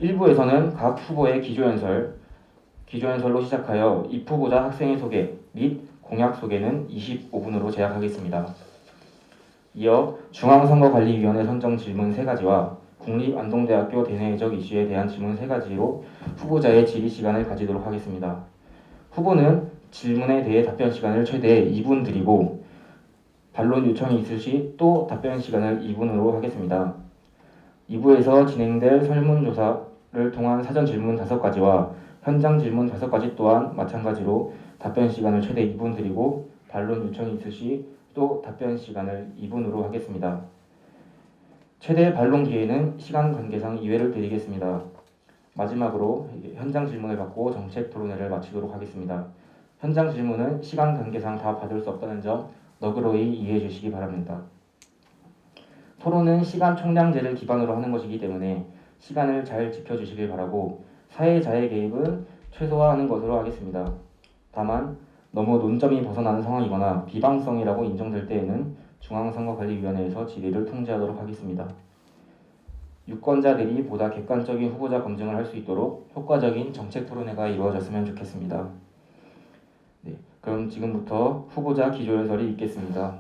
1부에서는 각 후보의 기조연설로 시작하여 입후보자 학생의 소개 및 공약 소개는 25분으로 제약하겠습니다. 이어 중앙선거관리위원회 선정 질문 3가지와 국립안동대학교 대내외적 이슈에 대한 질문 3가지로 후보자의 질의 시간을 가지도록 하겠습니다. 후보는 질문에 대해 답변 시간을 최대 2분 드리고 반론 요청이 있을 시 또 답변 시간을 2분으로 하겠습니다. 2부에서 진행될 설문조사를 통한 사전 질문 5가지와 현장 질문 5가지 또한 마찬가지로 답변 시간을 최대 2분 드리고 반론 요청이 있을 시 또 답변 시간을 2분으로 하겠습니다. 최대 반론 기회는 시간 관계상 2회를 드리겠습니다. 마지막으로 현장 질문을 받고 정책 토론회를 마치도록 하겠습니다. 현장 질문은 시간 관계상 다 받을 수 없다는 점 너그러이 이해해 주시기 바랍니다. 토론은 시간 총량제를 기반으로 하는 것이기 때문에 시간을 잘 지켜주시길 바라고 사회자의 개입은 최소화하는 것으로 하겠습니다. 다만 너무 논점이 벗어나는 상황이거나 비방성이라고 인정될 때에는 중앙선거관리위원회에서 질의를 통제하도록 하겠습니다. 유권자들이 보다 객관적인 후보자 검증을 할 수 있도록 효과적인 정책 토론회가 이루어졌으면 좋겠습니다. 네, 그럼 지금부터 후보자 기조연설이 있겠습니다.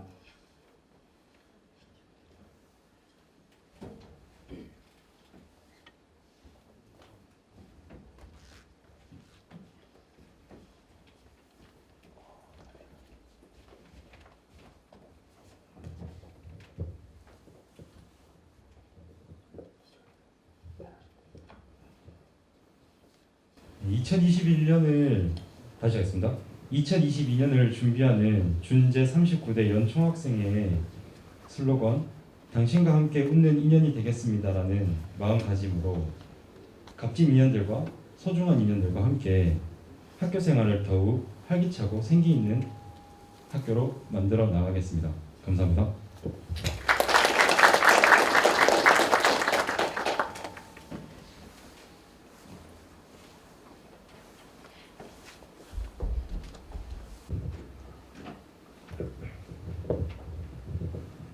다시 하겠습니다. 2022년을 준비하는 준재 39대 연총학생의 슬로건 당신과 함께 웃는 인연이 되겠습니다라는 마음가짐으로 값진 인연들과 소중한 인연들과 함께 학교 생활을 더욱 활기차고 생기 있는 학교로 만들어 나가겠습니다. 감사합니다.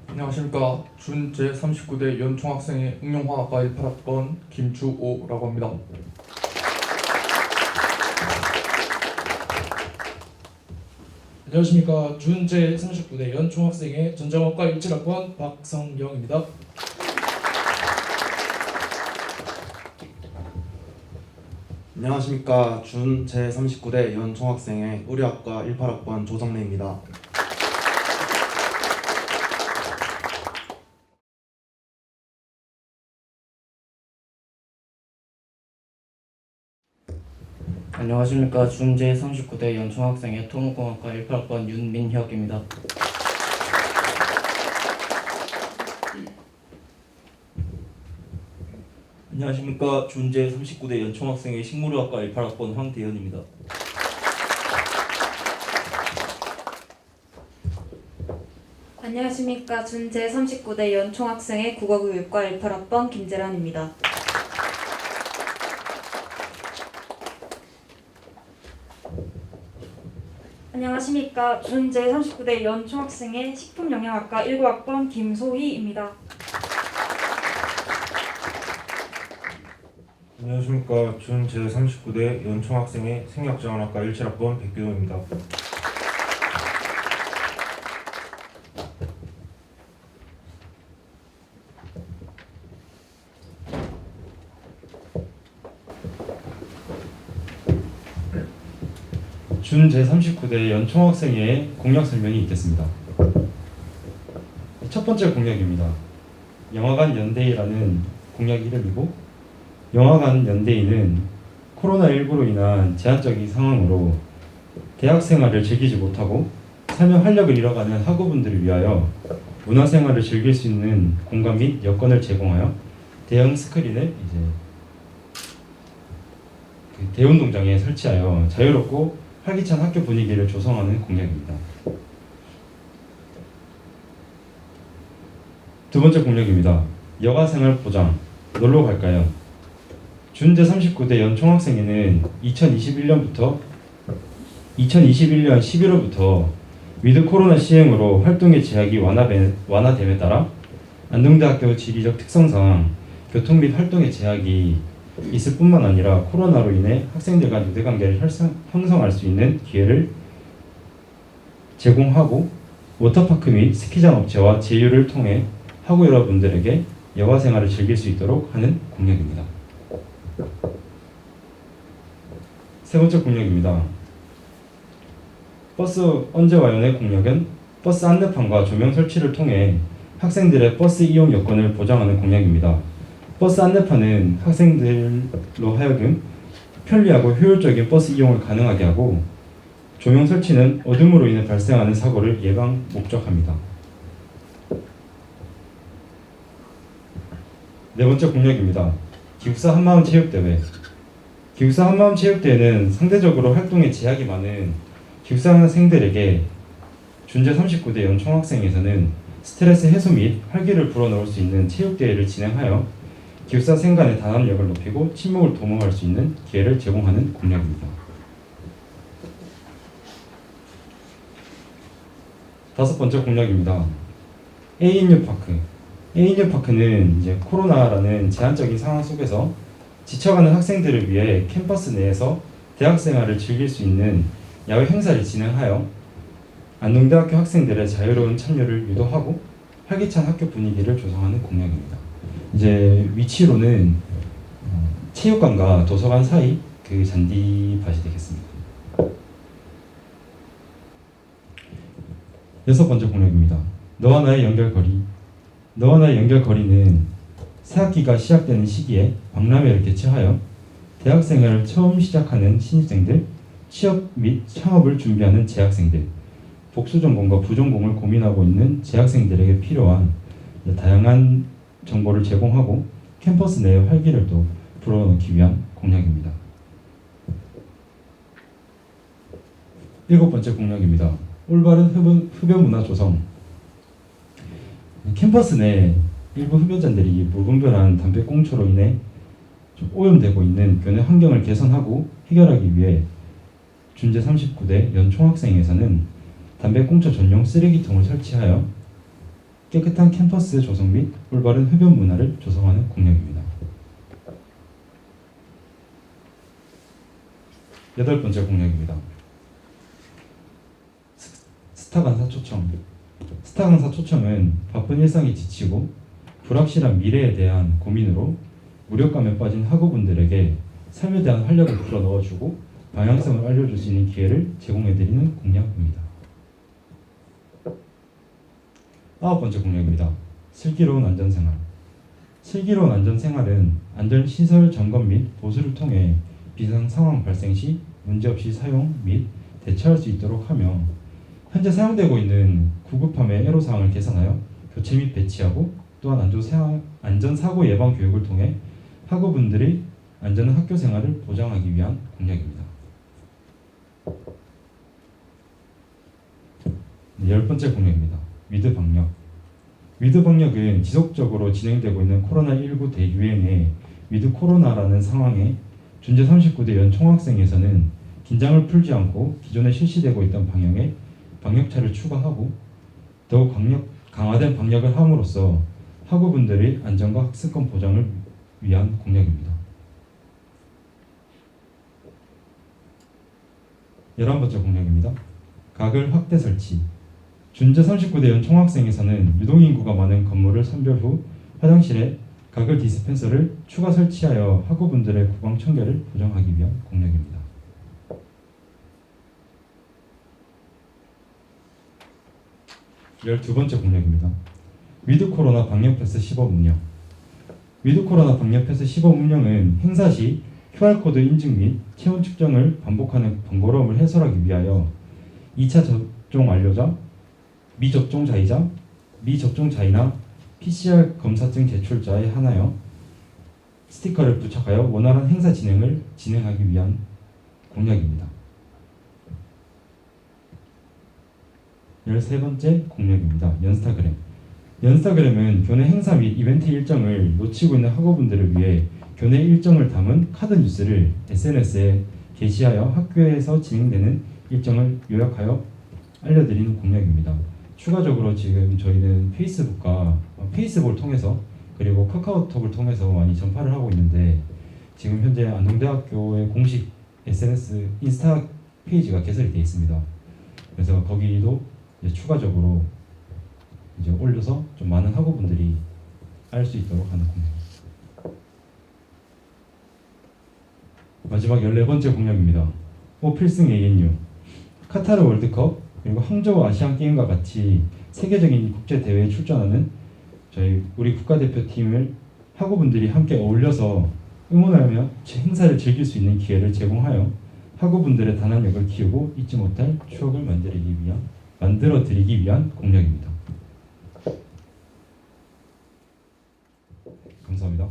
안녕하십니까. 준 제39대 연총학생회 응용화학과 18학번 김주오라고 합니다. 안녕하십니까. 준 제39대 연총학생회 전자공학과 17학번 박성영입니다. 안녕하십니까. 준 제39대 연총학생회 의료학과 18학번 조정래입니다. 안녕하십니까. 준 제39대 연총학생회 토목공학과 18학번 윤민혁입니다. 안녕하십니까. 준재 39대 연총학생회 식물의학과 18학번 황대현입니다. 안녕하십니까. 준 제39대 연총학생회 국어교육과 18학번 김재란입니다. 안녕하십니까. 준 제39대 연총학생회 식품영양학과 19학번 김소희입니다. 안녕하십니까. 준 제39대 연총학생회 생명자원학과 17학번 백규동입니다. 준 제39대 연총학생회의 공약 설명이 있겠습니다. 첫 번째 공약입니다. 영화관 연대회라는 공약 이름이고, 영화관 연대회는 코로나19로 인한 제한적인 상황으로 대학생활을 즐기지 못하고 삶의 활력을 잃어가는 학우분들을 위하여 문화생활을 즐길 수 있는 공간 및 여건을 제공하여 대형 스크린을 대운동장에 설치하여 자유롭고 활기찬 학교 분위기를 조성하는 공약입니다. 두 번째 공약입니다. 여가생활 보장. 놀러 갈까요? 준 제39대 연총학생회는 2021년 11월부터 위드 코로나 시행으로 활동의 제약이 완화됨에 따라 안동대학교 지리적 특성상 교통 및 활동의 제약이 있을 뿐만 아니라 코로나로 인해 학생들 간 유대관계를 형성할 수 있는 기회를 제공하고 워터파크 및 스키장 업체와 제휴를 통해 학우 여러분들에게 여가 생활을 즐길 수 있도록 하는 공약입니다. 세 번째 공약입니다. 버스 언제 와요의 공약은 버스 안내판과 조명 설치를 통해 학생들의 버스 이용 여건을 보장하는 공약입니다. 버스 안내판은 학생들로 하여금 편리하고 효율적인 버스 이용을 가능하게 하고 조명 설치는 어둠으로 인해 발생하는 사고를 예방 목적합니다. 네 번째 공약입니다. 기숙사 한마음 체육대회. 기숙사 한마음 체육대회는 상대적으로 활동에 제약이 많은 기숙사생들에게 준제 39대 연총학생에서는 스트레스 해소 및 활기를 불어넣을 수 있는 체육대회를 진행하여 기숙사생 간의 단합력을 높이고 친목을 도모할 수 있는 기회를 제공하는 공약입니다. 다섯 번째 공약입니다. A인유파크. A인유파크는 이제 코로나라는 제한적인 상황 속에서 지쳐가는 학생들을 위해 캠퍼스 내에서 대학생활을 즐길 수 있는 야외 행사를 진행하여 안동대학교 학생들의 자유로운 참여를 유도하고 활기찬 학교 분위기를 조성하는 공약입니다. 이제 위치로는 체육관과 도서관 사이 그 잔디밭이 되겠습니다. 여섯 번째 공약입니다. 너와 나의 연결고리. 너와 나의 연결고리는 새학기가 시작되는 시기에 박람회를 개최하여 대학생활을 처음 시작하는 신입생들, 취업 및 창업을 준비하는 재학생들, 복수 전공과 부전공을 고민하고 있는 재학생들에게 필요한 다양한 정보를 제공하고 캠퍼스 내의 활기를 또 불어넣기 위한 공약입니다. 일곱 번째 공약입니다. 올바른 흡연 문화 조성. 캠퍼스 내 일부 흡연자들이 무분별한 담배꽁초로 인해 좀 오염되고 있는 교내 환경을 개선하고 해결하기 위해 준제 39대 연총학생에서는 담배꽁초 전용 쓰레기통을 설치하여 깨끗한 캠퍼스 조성 및 올바른 흡연 문화를 조성하는 공약입니다. 여덟 번째 공약입니다. 스타 강사 초청. 스타 강사 초청은 바쁜 일상에 지치고 불확실한 미래에 대한 고민으로 무력감에 빠진 학우분들에게 삶에 대한 활력을 불어넣어주고 방향성을 알려줄 수 있는 기회를 제공해드리는 공약입니다. 아홉 번째 공약입니다. 슬기로운 안전생활. 슬기로운 안전생활은 안전시설 점검 및 보수를 통해 비상 상황 발생 시 문제없이 사용 및 대처할 수 있도록 하며 현재 사용되고 있는 구급함의 애로사항을 개선하여 교체 및 배치하고 또한 안전사고 예방 교육을 통해 학우분들이 안전한 학교 생활을 보장하기 위한 공약입니다. 열 번째 공약입니다. 위드 방역. 위드 방역은 지속적으로 진행되고 있는 코로나19 대유행의 위드 코로나라는 상황에 준제 39대 연총학생에서는 긴장을 풀지 않고 기존에 실시되고 있던 방향에 방역차를 추가하고 더욱 강화된 방역을 함으로써 학우분들의 안전과 학습권 보장을 위한 공약입니다. 11번째 공약입니다. 가글 확대 설치. 준제 39대 연총학생에서는 유동인구가 많은 건물을 선별 후 화장실에 가글 디스펜서를 추가 설치하여 학우분들의 구강 청결을 보장하기 위한 공약입니다. 12번째 공약입니다. 위드 코로나 방역 패스 시범 운영. 위드 코로나 방역 패스 시범 운영은 행사 시 QR코드 인증 및 체온 측정을 반복하는 번거로움을 해소하기 위하여 2차 접종 완료자, 미접종자이자 미접종자이나 PCR 검사증 제출자에 한하여 스티커를 부착하여 원활한 행사 진행을 진행하기 위한 공약입니다. 13번째 공약입니다. 연스타그램. 연스타그램은 교내 행사 및 이벤트 일정을 놓치고 있는 학우분들을 위해 교내 일정을 담은 카드 뉴스를 SNS에 게시하여 학교에서 진행되는 일정을 요약하여 알려드리는 공약입니다. 추가적으로 지금 저희는 페이스북을 통해서 그리고 카카오톡을 통해서 많이 전파를 하고 있는데 지금 현재 안동대학교의 공식 SNS 인스타 페이지가 개설이 되어 있습니다. 그래서 거기도 이제 추가적으로 이제 올려서 좀 많은 학우분들이 알 수 있도록 하는 공약입니다. 마지막 14번째 공약입니다. 필승 ANU 카타르 월드컵 그리고 항저우 아시안 게임과 같이 세계적인 국제 대회에 출전하는 우리 국가대표팀을 학우분들이 함께 어울려서 응원하며 행사를 즐길 수 있는 기회를 제공하여 학우분들의 단합력을 키우고 잊지 못할 추억을 만들어 드리기 위한 공약입니다. 감사합니다.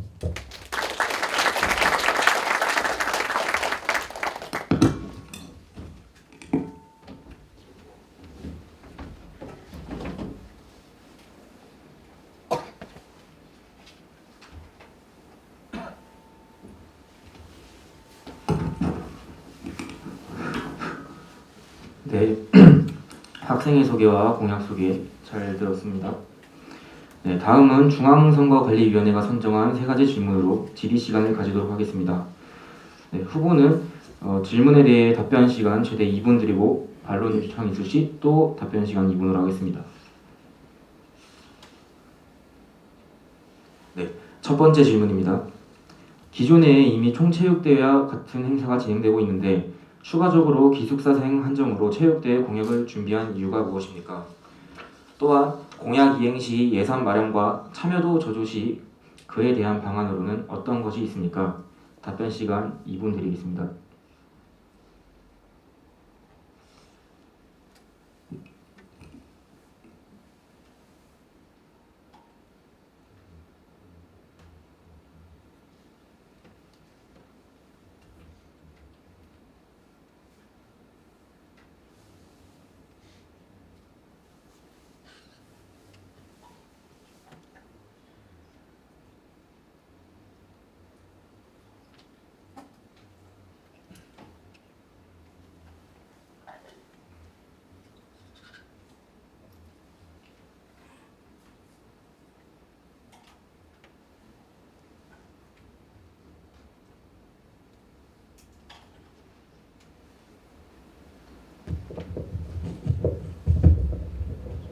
네, 학생의 소개와 공약 소개 잘 들었습니다. 네, 다음은 중앙선거관리위원회가 선정한 3가지 질문으로 질의 시간을 가지도록 하겠습니다. 네, 후보는 질문에 대해 답변 시간 최대 2분 드리고 반론 요청 있을 시 또 답변 시간 2분으로 하겠습니다. 네, 첫 번째 질문입니다. 기존에 이미 총체육대회와 같은 행사가 진행되고 있는데 추가적으로 기숙사생 한정으로 체육대회 공약을 준비한 이유가 무엇입니까? 또한 공약 이행 시 예산 마련과 참여도 저조 시 그에 대한 방안으로는 어떤 것이 있습니까? 답변 시간 2분 드리겠습니다.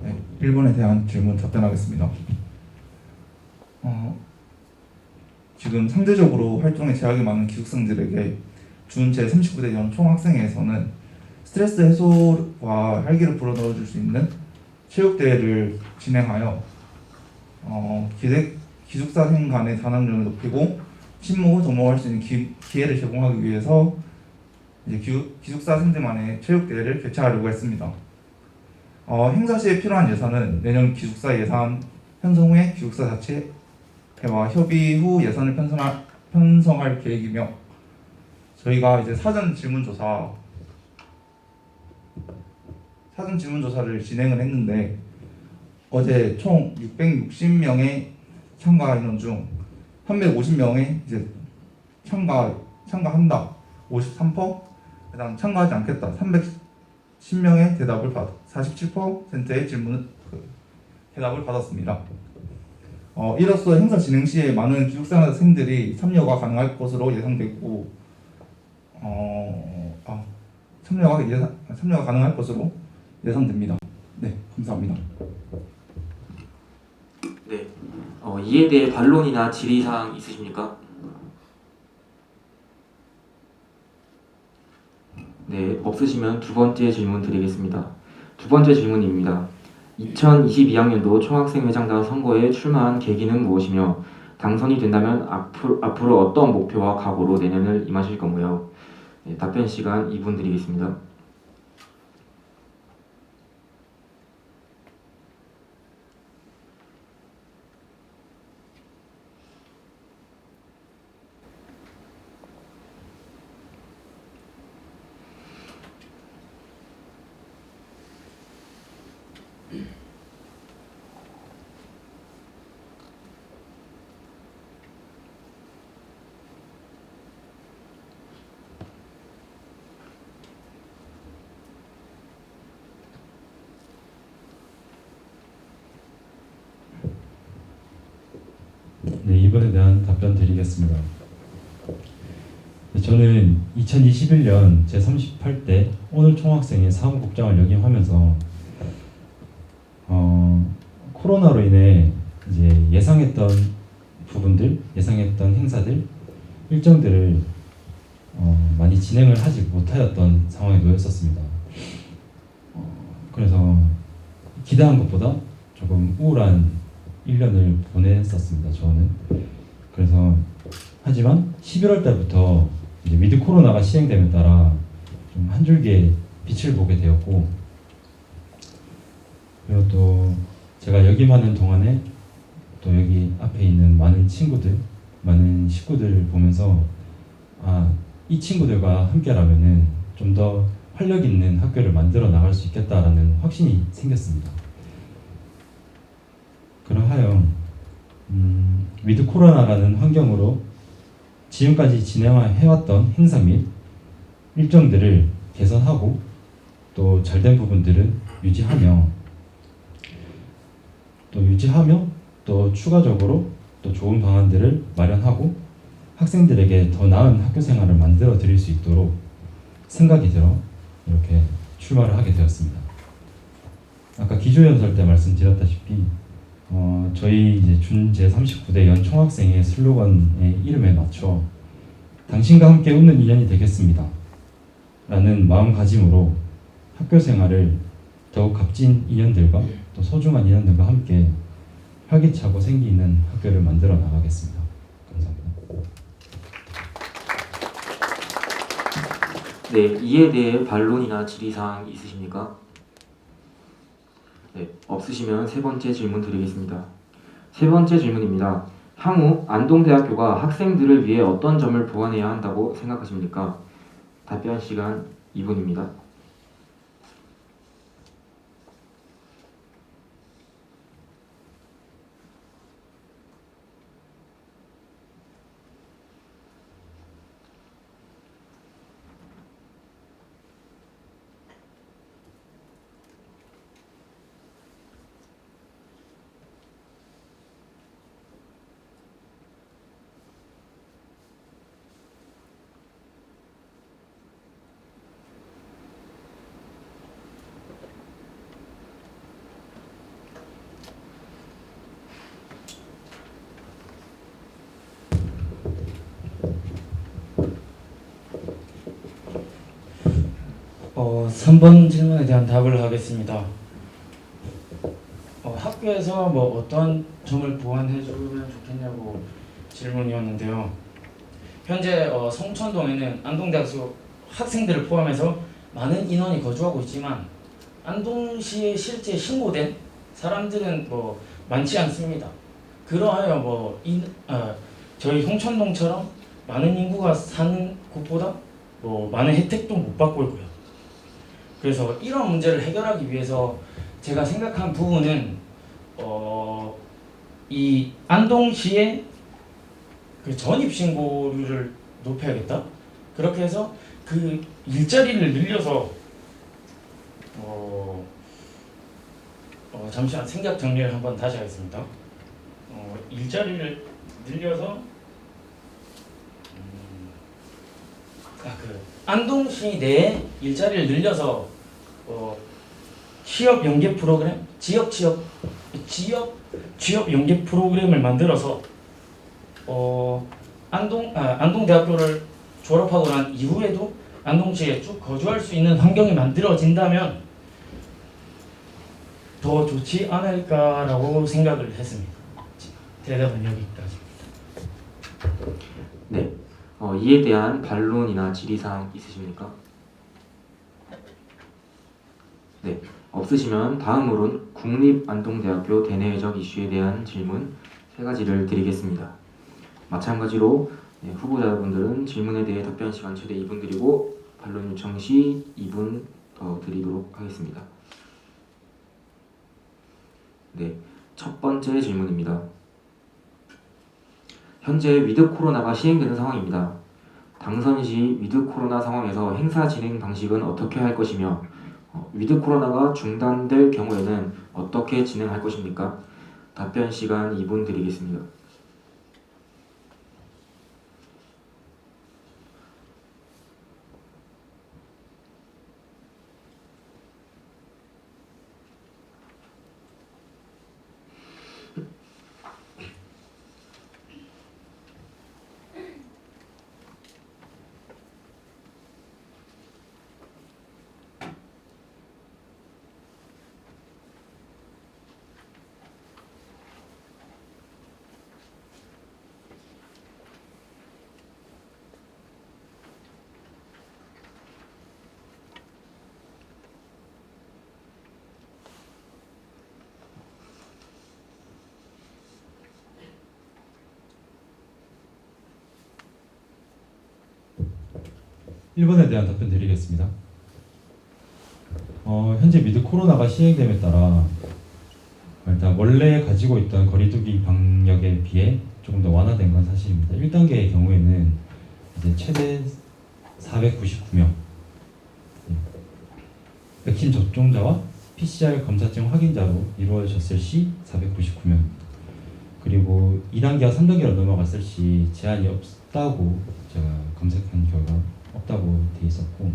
네, 1번에 대한 질문 답변하겠습니다. 지금 상대적으로 활동에 제약이 많은 기숙생들에게 준 제39대 연총학생회에서는 스트레스 해소와 활기를 불어넣어줄 수 있는 체육대회를 진행하여 기숙사생 간의 단합력을 높이고 친목을 도모할 수 있는 기회를 제공하기 위해서 이제 기숙사생들만의 체육대회를 개최하려고 했습니다. 행사 시에 필요한 예산은 내년 기숙사 예산 편성 후에 기숙사 자체와 협의 후 예산을 편성할 계획이며 저희가 이제 사전 질문조사를 진행을 했는데 어제 총 660명의 참가 인원 중 350명의 이제 참가한다 53%, 그다음 참가하지 않겠다 310명의 대답을 47%의 대답을 받았습니다. 이로써 행사 진행 시에 많은 기숙사생들이 참여가 가능할 것으로 예상되고 참여가 가능할 것으로 예상됩니다. 네, 감사합니다. 네, 이에 대해 반론이나 질의사항 있으십니까? 네, 없으시면 두 번째 질문 드리겠습니다. 두 번째 질문입니다. 2022학년도 총학생회장단 선거에 출마한 계기는 무엇이며 당선이 된다면 앞으로 어떤 목표와 각오로 내년을 임하실 건가요? 네, 답변 시간 2분 드리겠습니다. 네, 이번에 대한 답변 드리겠습니다. 저는 2021년 제38대 오늘 총학생회 사무국장을 역임하면서 코로나로 인해 이제 예상했던 부분들, 예상했던 행사들, 일정들을 많이 진행을 하지 못하였던 상황에 놓였었습니다. 그래서 기대한 것보다 조금 우울한 1년을 보냈었습니다. 저는. 그래서 하지만 11월 달부터 이제 위드 코로나가 시행됨에 따라 좀 한 줄기의 빛을 보게 되었고, 그리고 또 제가 역임하는 동안에 또 여기 앞에 있는 많은 친구들, 많은 식구들을 보면서 이 친구들과 함께라면은 좀 더 활력 있는 학교를 만들어 나갈 수 있겠다라는 확신이 생겼습니다. 그러하여 위드 코로나라는 환경으로 지금까지 진행해왔던 행사 및 일정들을 개선하고 또 잘된 부분들은 유지하며 또 추가적으로 또 좋은 방안들을 마련하고 학생들에게 더 나은 학교 생활을 만들어 드릴 수 있도록 생각이 들어 이렇게 출마를 하게 되었습니다. 아까 기조연설 때 말씀드렸다시피 저희 이제 준 제39대 연총학생의 슬로건의 이름에 맞춰 당신과 함께 웃는 인연이 되겠습니다 라는 마음가짐으로 학교 생활을 더욱 값진 인연들과 또 소중한 인연들과 함께 활기차고 생기 있는 학교를 만들어 나가겠습니다. 감사합니다. 네, 이에 대해 반론이나 질의사항 있으십니까? 네, 없으시면 세 번째 질문 드리겠습니다. 세 번째 질문입니다. 향후 안동대학교가 학생들을 위해 어떤 점을 보완해야 한다고 생각하십니까? 답변 시간 2분입니다. 어, 3번 질문에 대한 답을 하겠습니다. 학교에서 뭐 어떤 점을 보완해 주면 좋겠냐고 질문이었는데요. 현재 성천동에는 안동대학교 학생들을 포함해서 많은 인원이 거주하고 있지만 안동시에 실제 신고된 사람들은 뭐 많지 않습니다. 그러하여 저희 성천동처럼 많은 인구가 사는 곳보다 많은 혜택도 못 받고 있고요. 그래서 이런 문제를 해결하기 위해서 제가 생각한 부분은 이 안동시의 그 전입신고율을 높여야겠다. 그렇게 해서 그 일자리를 늘려서 잠시만 생각 정리를 한번 다시 하겠습니다. 일자리를 늘려서 안동시 내에 일자리를 늘려서 취업 연계 프로그램, 지역 연계 프로그램을 만들어서 안동대학교를 졸업하고 난 이후에도 안동시에 쭉 거주할 수 있는 환경이 만들어진다면 더 좋지 않을까라고 생각을 했습니다. 대답은 여기까지. 네, 이에 대한 반론이나 질의사항 있으십니까? 네, 없으시면 다음으로는 국립안동대학교 대내외적 이슈에 대한 질문 세 가지를 드리겠습니다. 마찬가지로 후보자분들은 질문에 대해 답변 시간 최대 2분 드리고 반론 요청 시 2분 더 드리도록 하겠습니다. 네, 첫 번째 질문입니다. 현재 위드 코로나가 시행되는 상황입니다. 당선 시 위드 코로나 상황에서 행사 진행 방식은 어떻게 할 것이며 위드 코로나가 중단될 경우에는 어떻게 진행할 것입니까? 답변 시간 2분 드리겠습니다. 1번에 대한 답변 드리겠습니다. 현재 위드 코로나가 시행됨에 따라 일단 원래 가지고 있던 거리두기 방역에 비해 조금 더 완화된 건 사실입니다. 1단계의 경우에는 이제 최대 499명 백신 접종자와 PCR 검사증 확인자로 이루어졌을 시 499명, 그리고 2단계와 3단계로 넘어갔을 시 제한이 없다고 제가 검색한 결과 없다고 돼 있었고,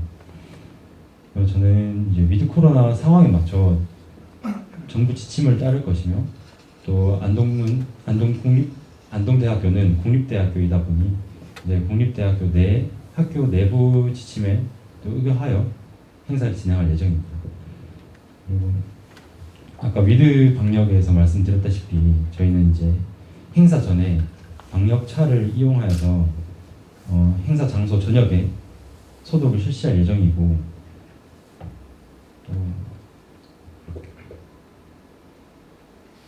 그래서 저는 이제 위드 코로나 상황에 맞춰 정부 지침을 따를 것이며, 또 안동대학교는 공립대학교이다 보니 이제 공립대학교 내 학교 내부 지침에 또 의거하여 행사를 진행할 예정입니다. 그리고 아까 위드 방역에서 말씀드렸다시피 저희는 이제 행사 전에 방역차를 이용하여서 행사 장소 전역에 소독을 실시할 예정이고, 또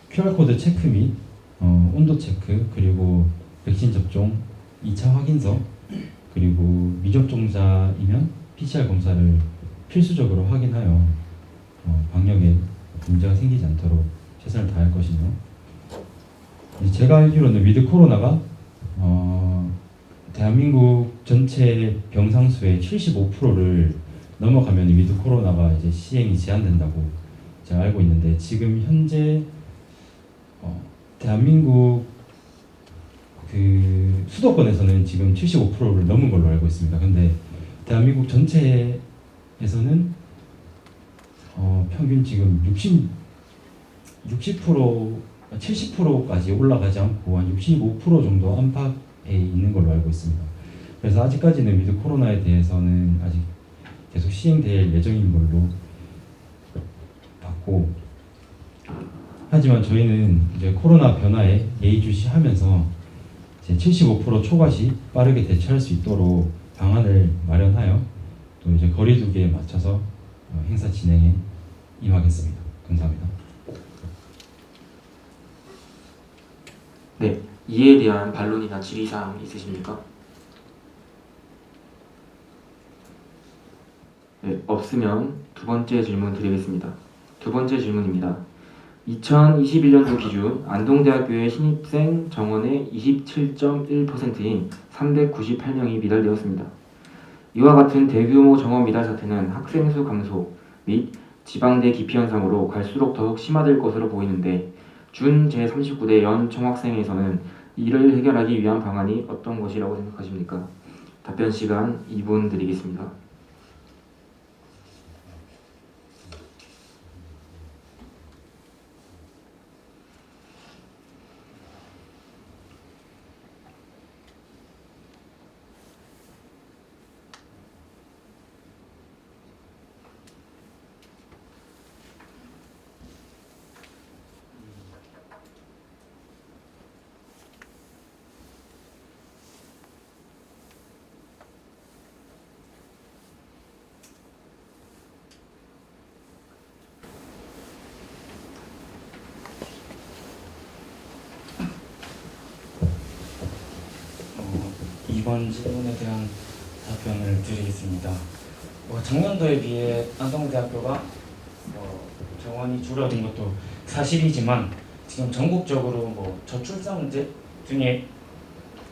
QR코드 체크 및 온도 체크, 그리고 백신 접종 2차 확인서, 그리고 미접종자이면 PCR 검사를 필수적으로 확인하여 방역에 문제가 생기지 않도록 최선을 다할 것이며, 제가 알기로는 위드 코로나가 대한민국 전체 병상수의 75%를 넘어가면 위드 코로나가 이제 시행이 제한된다고 제가 알고 있는데, 지금 현재 대한민국 그 수도권에서는 지금 75%를 넘은 걸로 알고 있습니다. 근데 대한민국 전체에서는 평균 지금 70%까지 올라가지 않고 한 65% 정도 안팎에 있는 걸로 알고 있습니다. 그래서 아직까지는 위드 코로나에 대해서는 아직 계속 시행될 예정인 걸로 봤고, 하지만 저희는 이제 코로나 변화에 예의주시하면서 이제 75% 초과 시 빠르게 대처할 수 있도록 방안을 마련하여 또 이제 거리두기에 맞춰서 행사 진행에 임하겠습니다. 감사합니다. 네, 이에 대한 반론이나 질의사항 있으십니까? 네, 없으면 두 번째 질문 드리겠습니다. 두 번째 질문입니다. 2021년도 기준 안동대학교의 신입생 정원의 27.1%인 398명이 미달되었습니다. 이와 같은 대규모 정원 미달 사태는 학생 수 감소 및 지방대 기피 현상으로 갈수록 더욱 심화될 것으로 보이는데, 준 제39대 연 총학생회에서는 이를 해결하기 위한 방안이 어떤 것이라고 생각하십니까? 답변 시간 2분 드리겠습니다. 이번 질문에 대한 답변을 드리겠습니다. 작년도에 비해 안동대학교가 정원이 줄어든 것도 사실이지만, 지금 전국적으로 저출산 문제 등에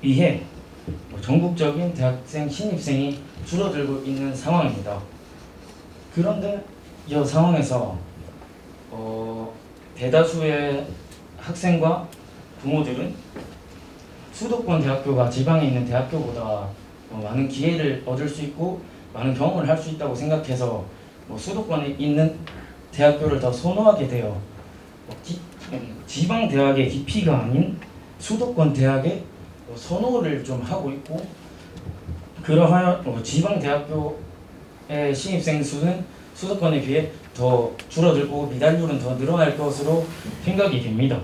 의해 전국적인 대학생 신입생이 줄어들고 있는 상황입니다. 그런데 이 상황에서 대다수의 학생과 부모들은 수도권 대학교가 지방에 있는 대학교보다 많은 기회를 얻을 수 있고 많은 경험을 할 수 있다고 생각해서 수도권에 있는 대학교를 더 선호하게 되어 지방 대학의 기피가 아닌 수도권 대학의 선호를 좀 하고 있고, 그러하여 지방 대학교의 신입생 수는 수도권에 비해 더 줄어들고 미달률은 더 늘어날 것으로 생각이 됩니다.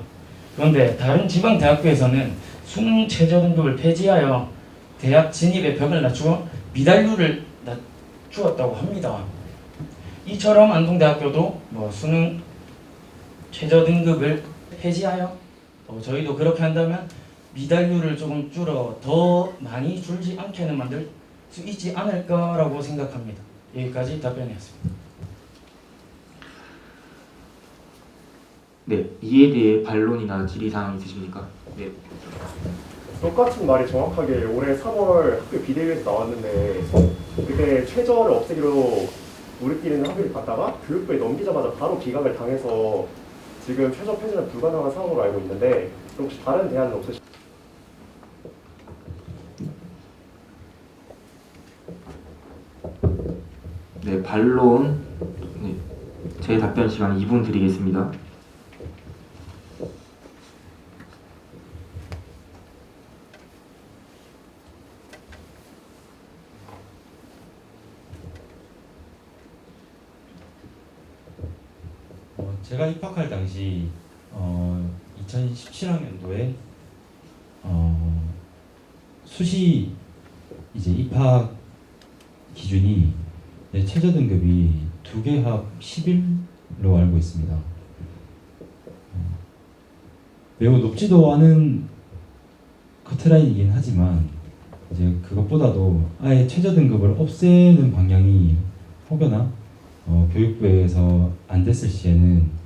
그런데 다른 지방 대학교에서는 수능 최저 등급을 폐지하여 대학 진입의 벽을 낮추어 미달률을 낮추었다고 합니다. 이처럼 안동대학교도 수능 최저 등급을 폐지하여 저희도 그렇게 한다면 미달률을 조금 줄어 더 많이 줄지 않게는 만들 수 있지 않을까라고 생각합니다. 여기까지 답변이었습니다. 네, 이에 대해 반론이나 질의사항 있으십니까? 네. 똑같은 말이 정확하게 올해 3월 학교 비대위에서 나왔는데 그때 최저를 없애기로 우리끼리는 합의를 봤다가 교육부에 넘기자마자 바로 기각을 당해서 지금 최저 폐지는 불가능한 상황으로 알고 있는데 혹시 다른 대안은 없으실까요? 네, 반론. 네, 제 답변 시간 2분 드리겠습니다. 제가 입학할 당시 2017학년도에 수시 이제 입학 기준이 최저 등급이 2개 합 10일로 알고 있습니다. 매우 높지도 않은 커트라인이긴 하지만 이제 그것보다도 아예 최저 등급을 없애는 방향이 혹여나 교육부에서 안 됐을 시에는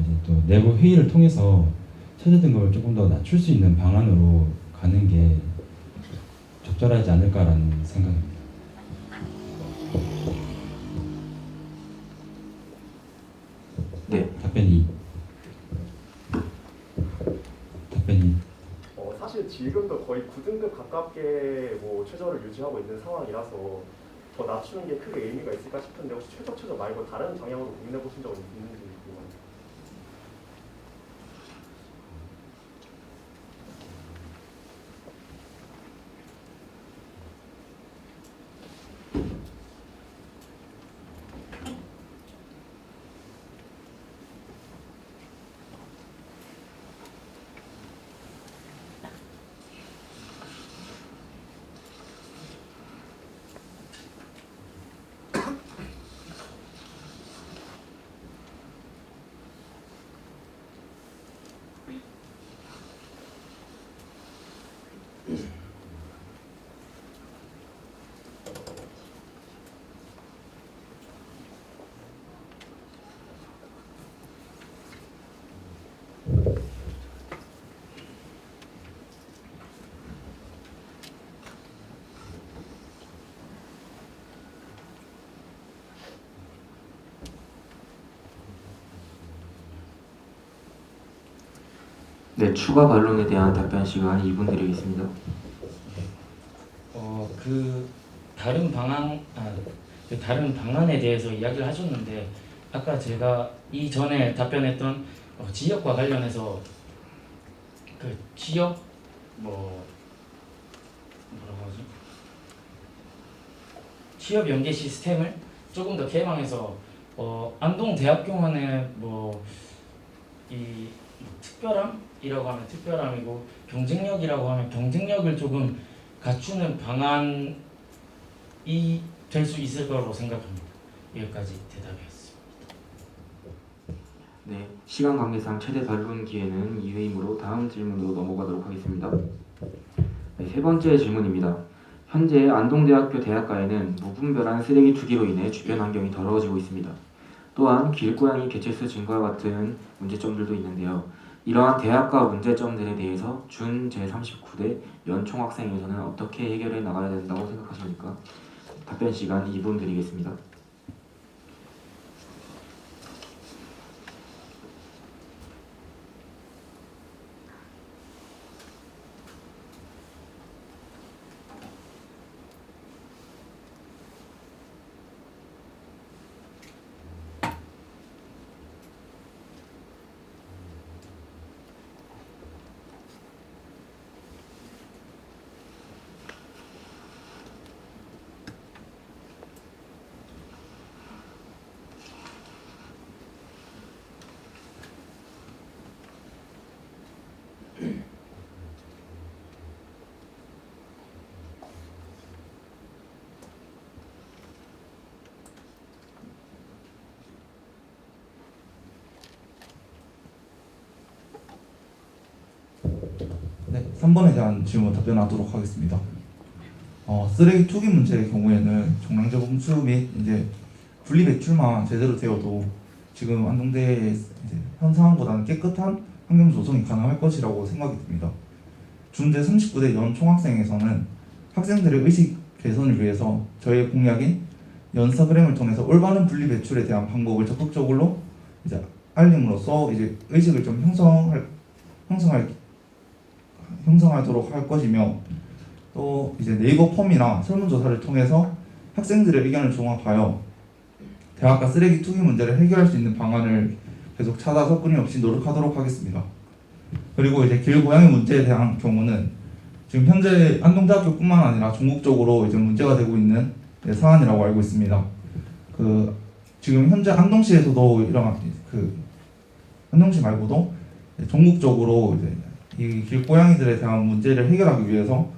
이제 또 내부 회의를 통해서 최저 등급을 조금 더 낮출 수 있는 방안으로 가는 게 적절하지 않을까라는 생각입니다. 네. 답변이 사실 지금도 거의 9등급 가깝게 뭐 최저를 유지하고 있는 상황이라서 더 낮추는 게 크게 의미가 있을까 싶은데 혹시 최저 말고 다른 방향으로 고민해 보신 적은 있는지 궁금합니다. 네, 추가 반론에 대한 답변 시간 2분 드리겠습니다. 그 다른 방안에 대해서 이야기를 하셨는데 아까 제가 이전에 답변했던 지역과 관련해서 그 지역 뭐라고 하지? 취업 연계 시스템을 조금 더 개방해서 안동대학교만의 이 특별함이라고 하면 특별함이고 경쟁력이라고 하면 경쟁력을 조금 갖추는 방안이 될 수 있을 거라고 생각합니다. 여기까지 대답이었습니다. 네, 시간 관계상 최대 반론 기회는 2회이므로 다음 질문으로 넘어가도록 하겠습니다. 네, 세 번째 질문입니다. 현재 안동대학교 대학가에는 무분별한 쓰레기 투기로 인해 주변 환경이 더러워지고 있습니다. 또한 길고양이 개체수 증가와 같은 문제점들도 있는데요. 이러한 대학가 문제점들에 대해서 준 제39대 연총학생회에서는 어떻게 해결해 나가야 된다고 생각하십니까? 답변 시간 2분 드리겠습니다. 네, 3번에 대한 질문 답변하도록 하겠습니다. 쓰레기 투기 문제의 경우에는 종량제 봉투 및 이제 분리 배출만 제대로 되어도 지금 안동대의 이제 현 상황보다는 깨끗한 환경 조성이 가능할 것이라고 생각이 듭니다. 준제 39대 연 총학생에서는 학생들의 의식 개선을 위해서 저희의 공약인 연스타그램을 통해서 올바른 분리 배출에 대한 방법을 적극적으로 이제 알림으로써 이제 의식을 좀 형성하도록 할 것이며, 또 이제 네이버 폼이나 설문조사를 통해서 학생들의 의견을 종합하여 대학가 쓰레기 투기 문제를 해결할 수 있는 방안을 계속 찾아서 끊임없이 노력하도록 하겠습니다. 그리고 이제 길고양이 문제에 대한 경우는 지금 현재 안동대학교뿐만 아니라 전국적으로 이제 문제가 되고 있는 사안이라고 알고 있습니다. 지금 현재 안동시에서도 이런 안동시 말고도 전국적으로 이제 이 길고양이들에 대한 문제를 해결하기 위해서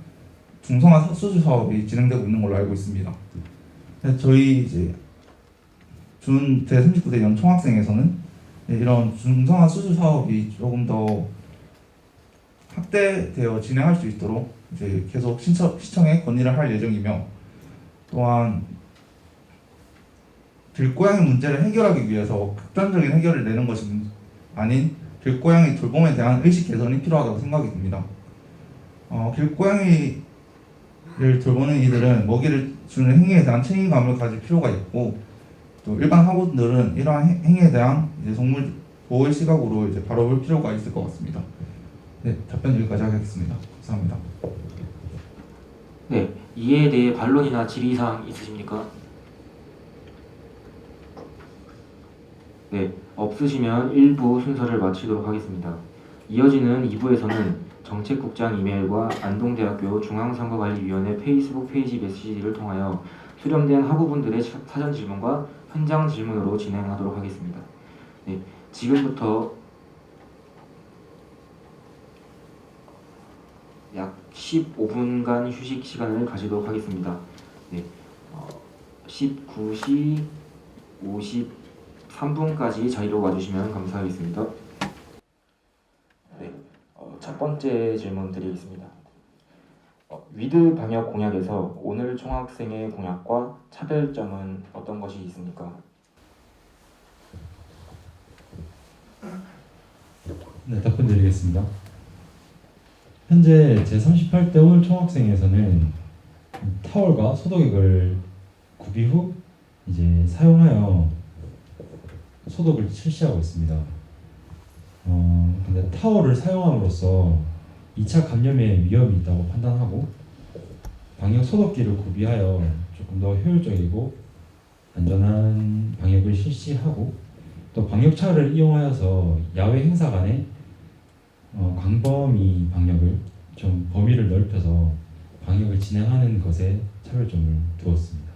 중성화 수주 사업이 진행되고 있는 걸로 알고 있습니다. 저희 이제 준 제39대 연 총학생에서는 이런 중성화 수주 사업이 조금 더 확대되어 진행할 수 있도록 이제 계속 시청에 건의를 할 예정이며, 또한 길고양이 문제를 해결하기 위해서 극단적인 해결을 내는 것이 아닌 길고양이 돌봄에 대한 의식 개선이 필요하다고 생각이 듭니다. 길고양이를 돌보는 이들은 먹이를 주는 행위에 대한 책임감을 가질 필요가 있고, 또 일반 학우들은 이러한 행위에 대한 이제 동물 보호의 시각으로 이제 바라볼 필요가 있을 것 같습니다. 네, 답변 여기까지 하겠습니다. 감사합니다. 네, 이에 대해 반론이나 질의사항 있으십니까? 네, 없으시면 1부 순서를 마치도록 하겠습니다. 이어지는 2부에서는 정책국장 이메일과 안동대학교 중앙선거관리위원회 페이스북 페이지 메시지를 통하여 수렴된 학우분들의 사전 질문과 현장 질문으로 진행하도록 하겠습니다. 네, 지금부터 약 15분간 휴식 시간을 가지도록 하겠습니다. 네, 19시 53분까지 자리로 와주시면 감사하겠습니다. 네, 첫 번째 질문 드리겠습니다. 위드 방역 공약에서 오늘 총학생의 공약과 차별점은 어떤 것이 있습니까? 네, 답변 드리겠습니다. 현재 제38대 오늘 총학생에서는 타월과 소독액을 구비 후 이제 사용하여 소독을 실시하고 있습니다. 근데 타월을 사용함으로써 2차 감염의 위험이 있다고 판단하고 방역 소독기를 구비하여 조금 더 효율적이고 안전한 방역을 실시하고, 또 방역차를 이용하여서 야외 행사 간에 광범위 방역을 좀 범위를 넓혀서 방역을 진행하는 것에 차별점을 두었습니다.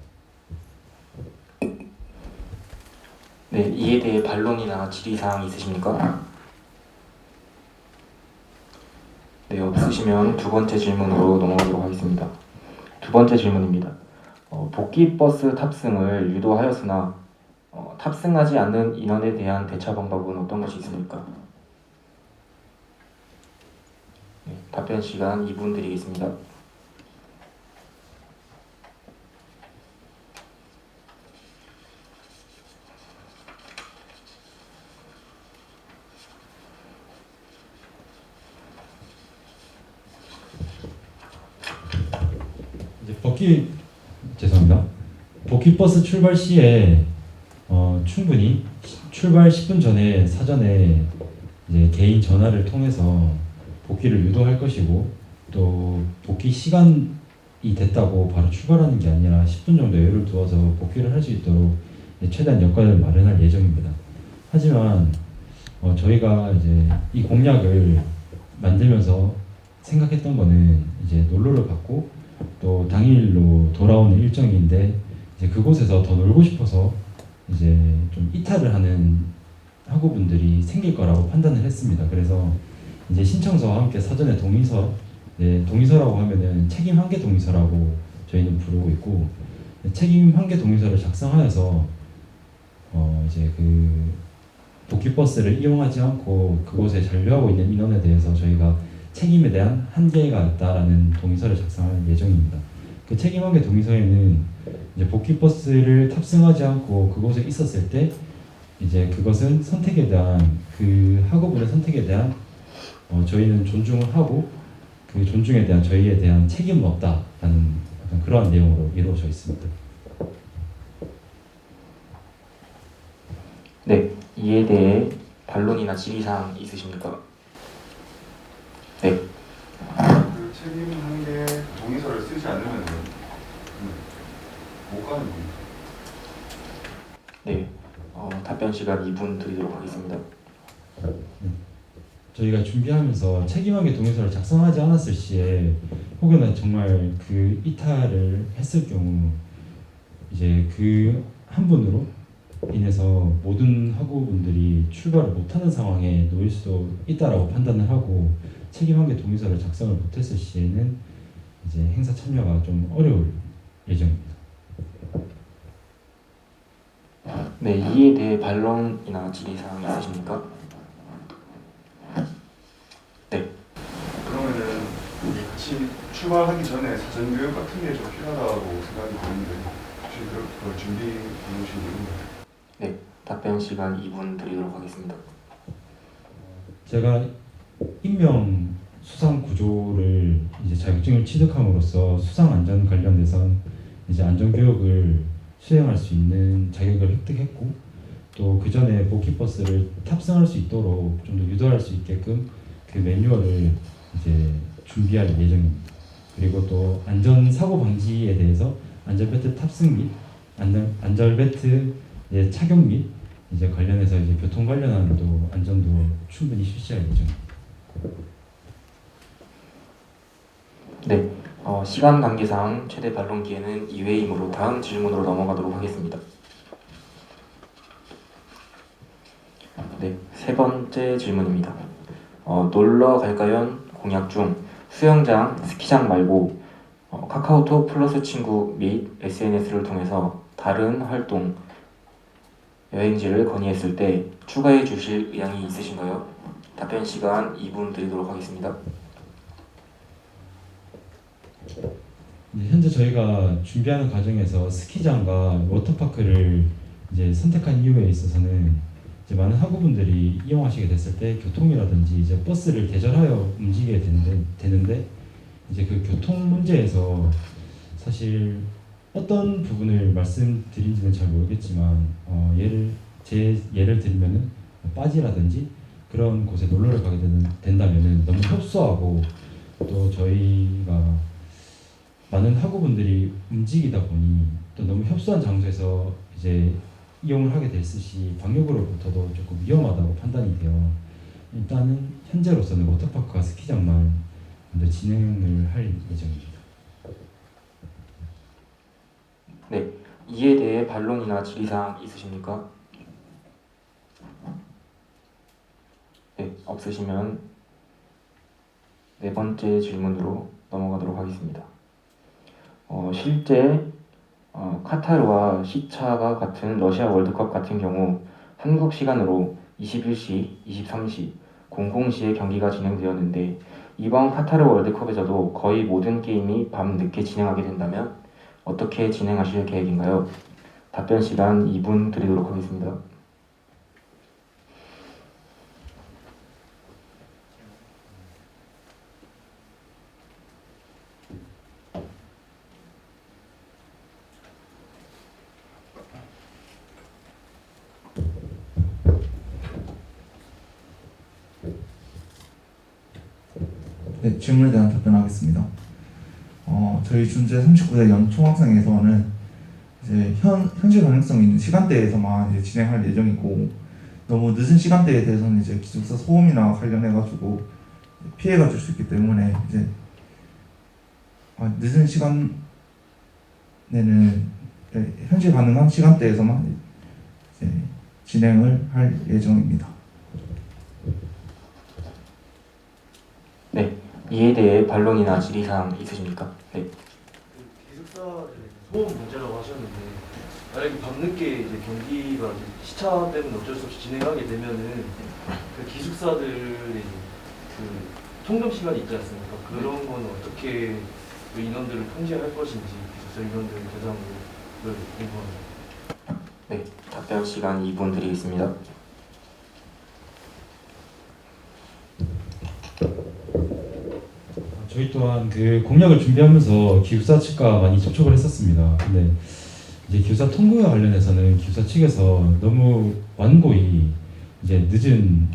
네, 이에 대해 반론이나 질의사항 있으십니까? 네, 없으시면 두 번째 질문으로 넘어가도록 하겠습니다. 두 번째 질문입니다. 복귀버스 탑승을 유도하였으나 탑승하지 않는 인원에 대한 대처 방법은 어떤 것이 있습니까? 네, 답변 시간 2분 드리겠습니다. 복귀버스 출발 시에 충분히 출발 10분 전에 사전에 이제 개인 전화를 통해서 복귀를 유도할 것이고, 또 복귀 시간이 됐다고 바로 출발하는 게 아니라 10분 정도 여유를 두어서 복귀를 할 수 있도록 최대한 여건을 마련할 예정입니다. 하지만 저희가 이제 이 공약을 만들면서 생각했던 거는 이제 놀러를 갔고 또 당일로 돌아오는 일정인데, 이제 그곳에서 더 놀고 싶어서 이제 좀 이탈을 하는 학우분들이 생길 거라고 판단을 했습니다. 그래서 이제 신청서와 함께 사전에 동의서, 동의서라고 하면은 책임 한계 동의서라고 저희는 부르고 있고, 책임 한계 동의서를 작성하여서 이제 그 복귀버스를 이용하지 않고 그곳에 잔류하고 있는 인원에 대해서 저희가 책임에 대한 한계가 있다라는 동의서를 작성할 예정입니다. 그 책임관계 동의서에는 이제 복귀버스를 탑승하지 않고 그곳에 있었을 때 이제 그것은 선택에 대한 그 학우분의 선택에 대한 저희는 존중을 하고 그 존중에 대한 저희에 대한 책임은 없다라는 약간 그러한 내용으로 이루어져 있습니다. 네, 이에 대해 반론이나 질의사항 있으십니까? 네, 그 책임관계 동의서를 쓰지 않으면 못 가는 겁니다. 네, 답변 시간 2분 드리도록 하겠습니다. 저희가 준비하면서 책임관계 동의서를 작성하지 않았을 시에 혹여나 정말 그 이탈을 했을 경우 이제 그 한 분으로 인해서 모든 학우분들이 출발을 못하는 상황에 놓일 수도 있다라고 판단을 하고 책임관계 동의서를 작성을 못했을 시에는 이제 행사 참여가 좀 어려울 예정입니다. 네, 이에 대해 반론이나 질의사항 있으십니까? 네, 그러면은 같이 출발하기 전에 사전 교육 같은 게 좀 필요하다고 생각이 드는데 혹시 그걸 준비해 놓으신 게 있나요? 네, 답변 시간 2분 드리도록 하겠습니다. 제가 임명 수상 구조를 이제 자격증을 취득함으로써 수상 안전 관련해서 이제 안전 교육을 수행할 수 있는 자격을 획득했고 또 그 전에 복귀버스를 탑승할 수 있도록 좀 더 유도할 수 있게끔 그 매뉴얼을 이제 준비할 예정입니다. 그리고 또 안전 사고 방지에 대해서 안전벨트 탑승 및 안전벨트의 착용 및 이제 관련해서 이제 교통 관련한 또 안전도 충분히 실시할 예정입니다. 네, 시간 관계상 최대 반론 기회는 2회이므로 다음 질문으로 넘어가도록 하겠습니다. 네, 세 번째 질문입니다. 놀러 갈까요? 공약 중 수영장, 스키장 말고 카카오톡 플러스 친구 및 SNS를 통해서 다른 활동, 여행지를 건의했을 때 추가해 주실 의향이 있으신가요? 답변 시간 2분 드리도록 하겠습니다. 현재 저희가 준비하는 과정에서 스키장과 워터파크를 이제 선택한 이유에 있어서는 이제 많은 학우분들이 이용하시게 됐을 때 교통이라든지 이제 버스를 대절하여 움직이게 되는데 이제 그 교통 문제에서 사실 어떤 부분을 말씀드린지는 잘 모르겠지만 예를 들면은 빠지라든지 그런 곳에 놀러를 가게 된다면은 너무 협소하고 또 저희가 많은 학우분들이 움직이다 보니 또 너무 협소한 장소에서 이제 이용을 하게 됐을 시 방역으로부터도 조금 위험하다고 판단이 되어 일단은 현재로서는 워터파크와 스키장만 먼저 진행을 할 예정입니다. 네, 이에 대해 반론이나 질의사항 있으십니까? 네, 없으시면 네 번째 질문으로 넘어가도록 하겠습니다. 실제 카타르와 시차가 같은 러시아 월드컵 같은 경우 한국 시간으로 21시, 23시, 00시에 경기가 진행되었는데 이번 카타르 월드컵에서도 거의 모든 게임이 밤 늦게 진행하게 된다면 어떻게 진행하실 계획인가요? 답변 시간 2분 드리도록 하겠습니다. 네, 질문에 대한 답변하겠습니다. 저희 준제 39대 연총학생에서는 이제 현실 가능성이 있는 시간대에서만 이제 진행할 예정이고 너무 늦은 시간대에 대해서는 이제 기숙사 소음이나 관련해가지고 피해가 줄 수 있기 때문에 이제 늦은 시간에는 현실 가능한 시간대에서만 이제 진행을 할 예정입니다. 네, 이에 대해 반론이나 질의사항 있으십니까? 네. 기숙사 소음 문제라고 하셨는데 만약에 밤늦게 이제 경기가 이제 시차 때문에 어쩔 수 없이 진행하게 되면은 그 기숙사들의 그 통금 시간이 있지 않습니까? 그런 건 어떻게 그 인원들을 통제할 것인지 기숙사 인원들 대상으로 궁금합니다. 네, 답변 시간 2분 드리겠습니다. 저희 또한 그 공약을 준비하면서 기숙사 측과 많이 접촉을 했었습니다. 근데 이제 기숙사 통보와 관련해서는 기숙사 측에서 너무 완고히 이제 늦은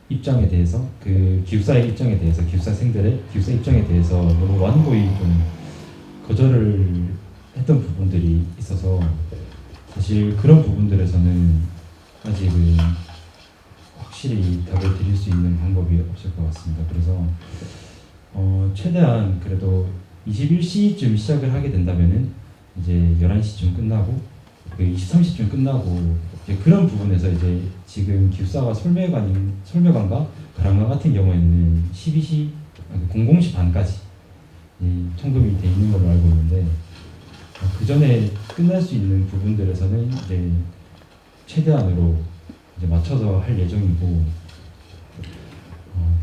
입장에 대해서 그 기숙사의 입장에 대해서 기숙사생들의 기숙사 입장에 대해서 너무 완고히 좀 거절을 했던 부분들이 있어서 사실 그런 부분들에서는 아직은 확실히 답을 드릴 수 있는 방법이 없을 것 같습니다. 그래서 최대한 그래도 21시쯤 시작을 하게 된다면은 이제 11시쯤 끝나고 23시쯤 끝나고 이제 그런 부분에서 이제 지금 기숙사가 솔매관과 가랑강 같은 경우에는 12시 00시 반까지 통금이 돼 있는 걸로 알고 있는데 그 전에 끝날 수 있는 부분들에서는 이제 최대한으로 이제 맞춰서 할 예정이고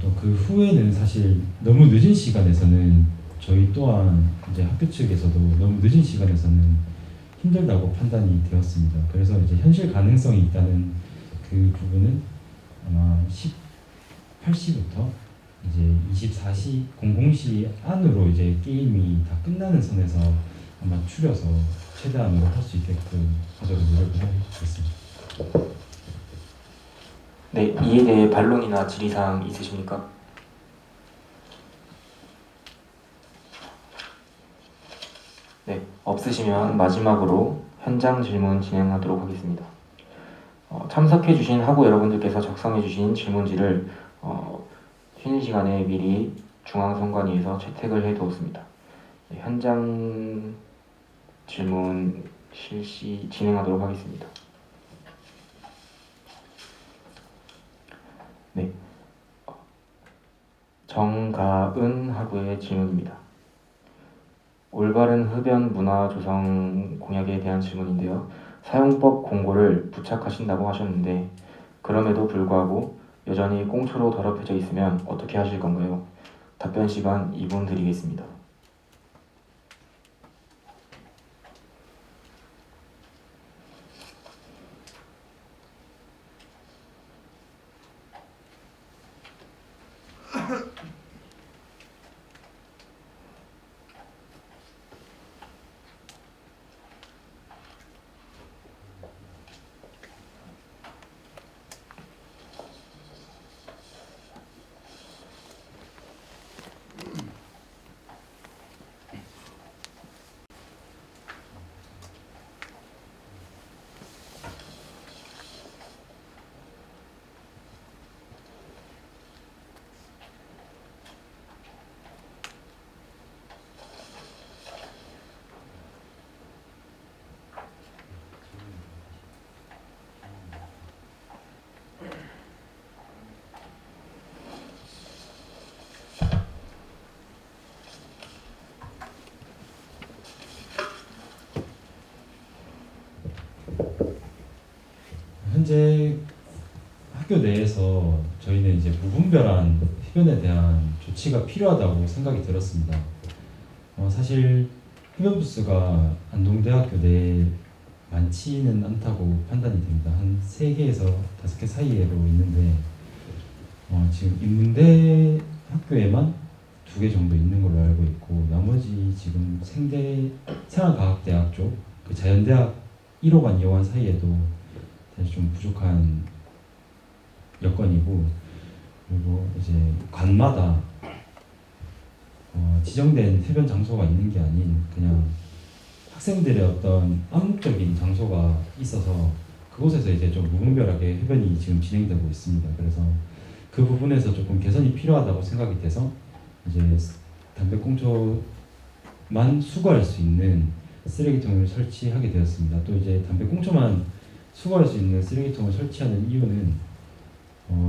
또 그 후에는 사실 너무 늦은 시간에서는 저희 또한 이제 학교 측에서도 너무 늦은 시간에서는 힘들다고 판단이 되었습니다. 그래서 이제 현실 가능성이 있다는 그 부분은 아마 18시부터 이제 24시 00시 안으로 이제 게임이 다 끝나는 선에서 아마 추려서 최대한으로 할 수 있게끔 하도록 노력을 하겠습니다. 네, 이에 대해 반론이나 질의사항 있으십니까? 네, 없으시면 마지막으로 현장 질문 진행하도록 하겠습니다. 참석해주신 학우 여러분들께서 작성해주신 질문지를 쉬는 시간에 미리 중앙선관위에서 채택을 해두었습니다. 네, 현장 질문 실시 진행하도록 하겠습니다. 네, 정가은 학우의 질문입니다. 올바른 흡연 문화 조성 공약에 대한 질문인데요. 사용법 공고를 부착하신다고 하셨는데 그럼에도 불구하고 여전히 꽁초로 더럽혀져 있으면 어떻게 하실 건가요? 답변 시간 2분 드리겠습니다. 현재 학교 내에서 저희는 이제 무분별한 흡연에 대한 조치가 필요하다고 생각이 들었습니다. 사실 흡연 부스가 안동대학교 내에 많지는 않다고 판단이 됩니다. 한 3개에서 5개 사이로 있는데 지금 인문대 학교에만 2개 정도 있는 걸로 알고 있고 나머지 지금 생대 생활과학대학 쪽 그 자연대학 1호관 2호관 사이에도 사실 좀 부족한 여건이고 그리고 이제 관마다 지정된 흡연 장소가 있는 게 아닌 그냥 학생들의 어떤 암묵적인 장소가 있어서 그곳에서 이제 좀 무분별하게 흡연이 지금 진행되고 있습니다. 그래서 그 부분에서 조금 개선이 필요하다고 생각이 돼서 이제 담배꽁초만 수거할 수 있는 쓰레기통을 설치하게 되었습니다. 또 이제 담배꽁초만 수거할 수 있는 쓰레기통을 설치하는 이유는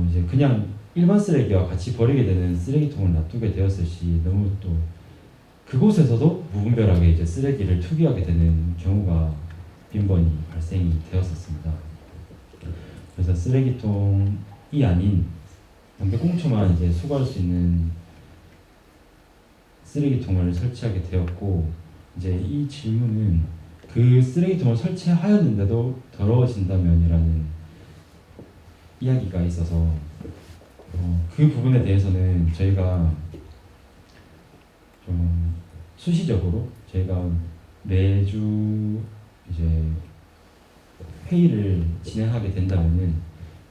이제 그냥 일반 쓰레기와 같이 버리게 되는 쓰레기통을 놔두게 되었을 시 너무 또 그곳에서도 무분별하게 이제 쓰레기를 투기하게 되는 경우가 빈번히 발생이 되었었습니다. 그래서 쓰레기통이 아닌 담배꽁초만 이제 수거할 수 있는 쓰레기통을 설치하게 되었고 이제 이 질문은 그 쓰레기통을 설치하였는데도 더러워진다면이라는 이야기가 있어서 그 부분에 대해서는 저희가 좀 수시적으로 저희가 매주 이제 회의를 진행하게 된다면은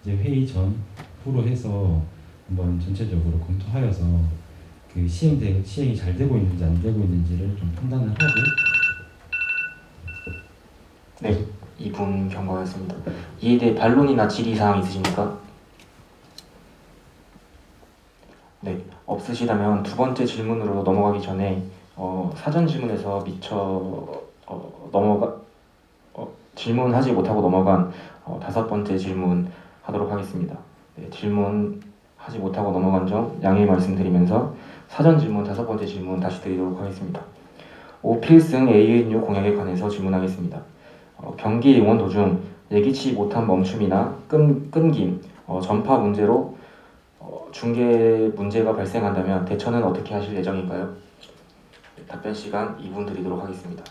이제 회의 전 후로 해서 한번 전체적으로 검토하여서 그 시행이 잘 되고 있는지 안 되고 있는지를 좀 판단을 하고. 네, 2분 경과였습니다. 이에 대해 반론이나 질의 사항 있으십니까? 네, 없으시다면 두 번째 질문으로 넘어가기 전에 사전 질문에서 질문하지 못하고 넘어간 다섯 번째 질문 하도록 하겠습니다. 네, 질문하지 못하고 넘어간 점 양해 말씀드리면서 사전 질문 다섯 번째 질문 다시 드리도록 하겠습니다. 5필승 ANU 공약에 관해서 질문하겠습니다. 경기 응원 도중 예기치 못한 멈춤이나 끊김, 전파 문제로 중계 문제가 발생한다면 대처는 어떻게 하실 예정인가요? 답변 시간 2분 드리도록 하겠습니다.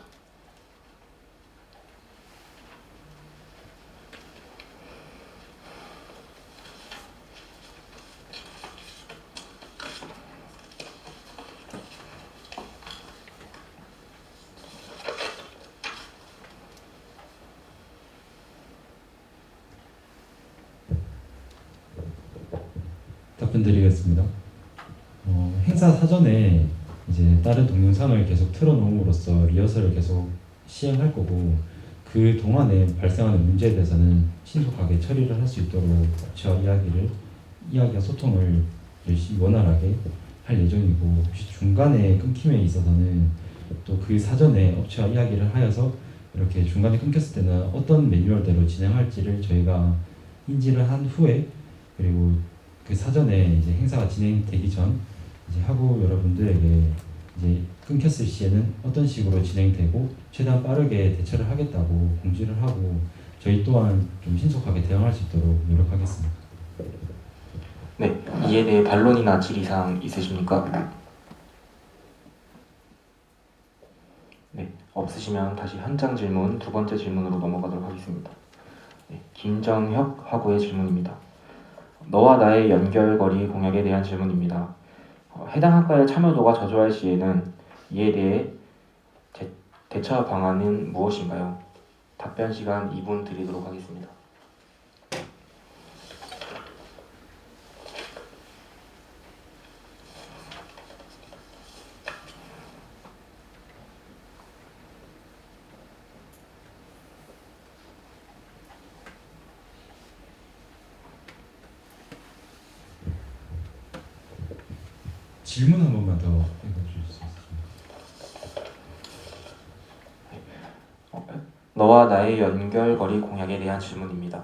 답변드리겠습니다. 행사 사전에 이제 다른 동영상을 계속 틀어놓음으로써 리허설을 계속 시행할 거고 그 동안에 발생하는 문제에 대해서는 신속하게 처리를 할 수 있도록 업체와 이야기와 소통을 열심히 원활하게 할 예정이고 혹시 중간에 끊김에 있어서는 또 그 사전에 업체와 이야기를 하여서 이렇게 중간에 끊겼을 때는 어떤 매뉴얼대로 진행할지를 저희가 인지를 한 후에 그리고 그 사전에 이제 행사가 진행되기 전 이제 학우 여러분들에게 이제 끊겼을 시에는 어떤 식으로 진행되고 최대한 빠르게 대처를 하겠다고 공지를 하고 저희 또한 좀 신속하게 대응할 수 있도록 노력하겠습니다. 네, 이에 대해 반론이나 질의사항 있으십니까? 네, 없으시면 다시 현장 질문 두 번째 질문으로 넘어가도록 하겠습니다. 네, 김정혁 학우의 질문입니다. 너와 나의 연결거리 공약에 대한 질문입니다. 해당 학과의 참여도가 저조할 시에는 이에 대해 대처 방안은 무엇인가요? 답변 시간 2분 드리도록 하겠습니다. 질문 한 번만 더 읽어주실 수 있으십니까? 너와 나의 연결거리 공약에 대한 질문입니다.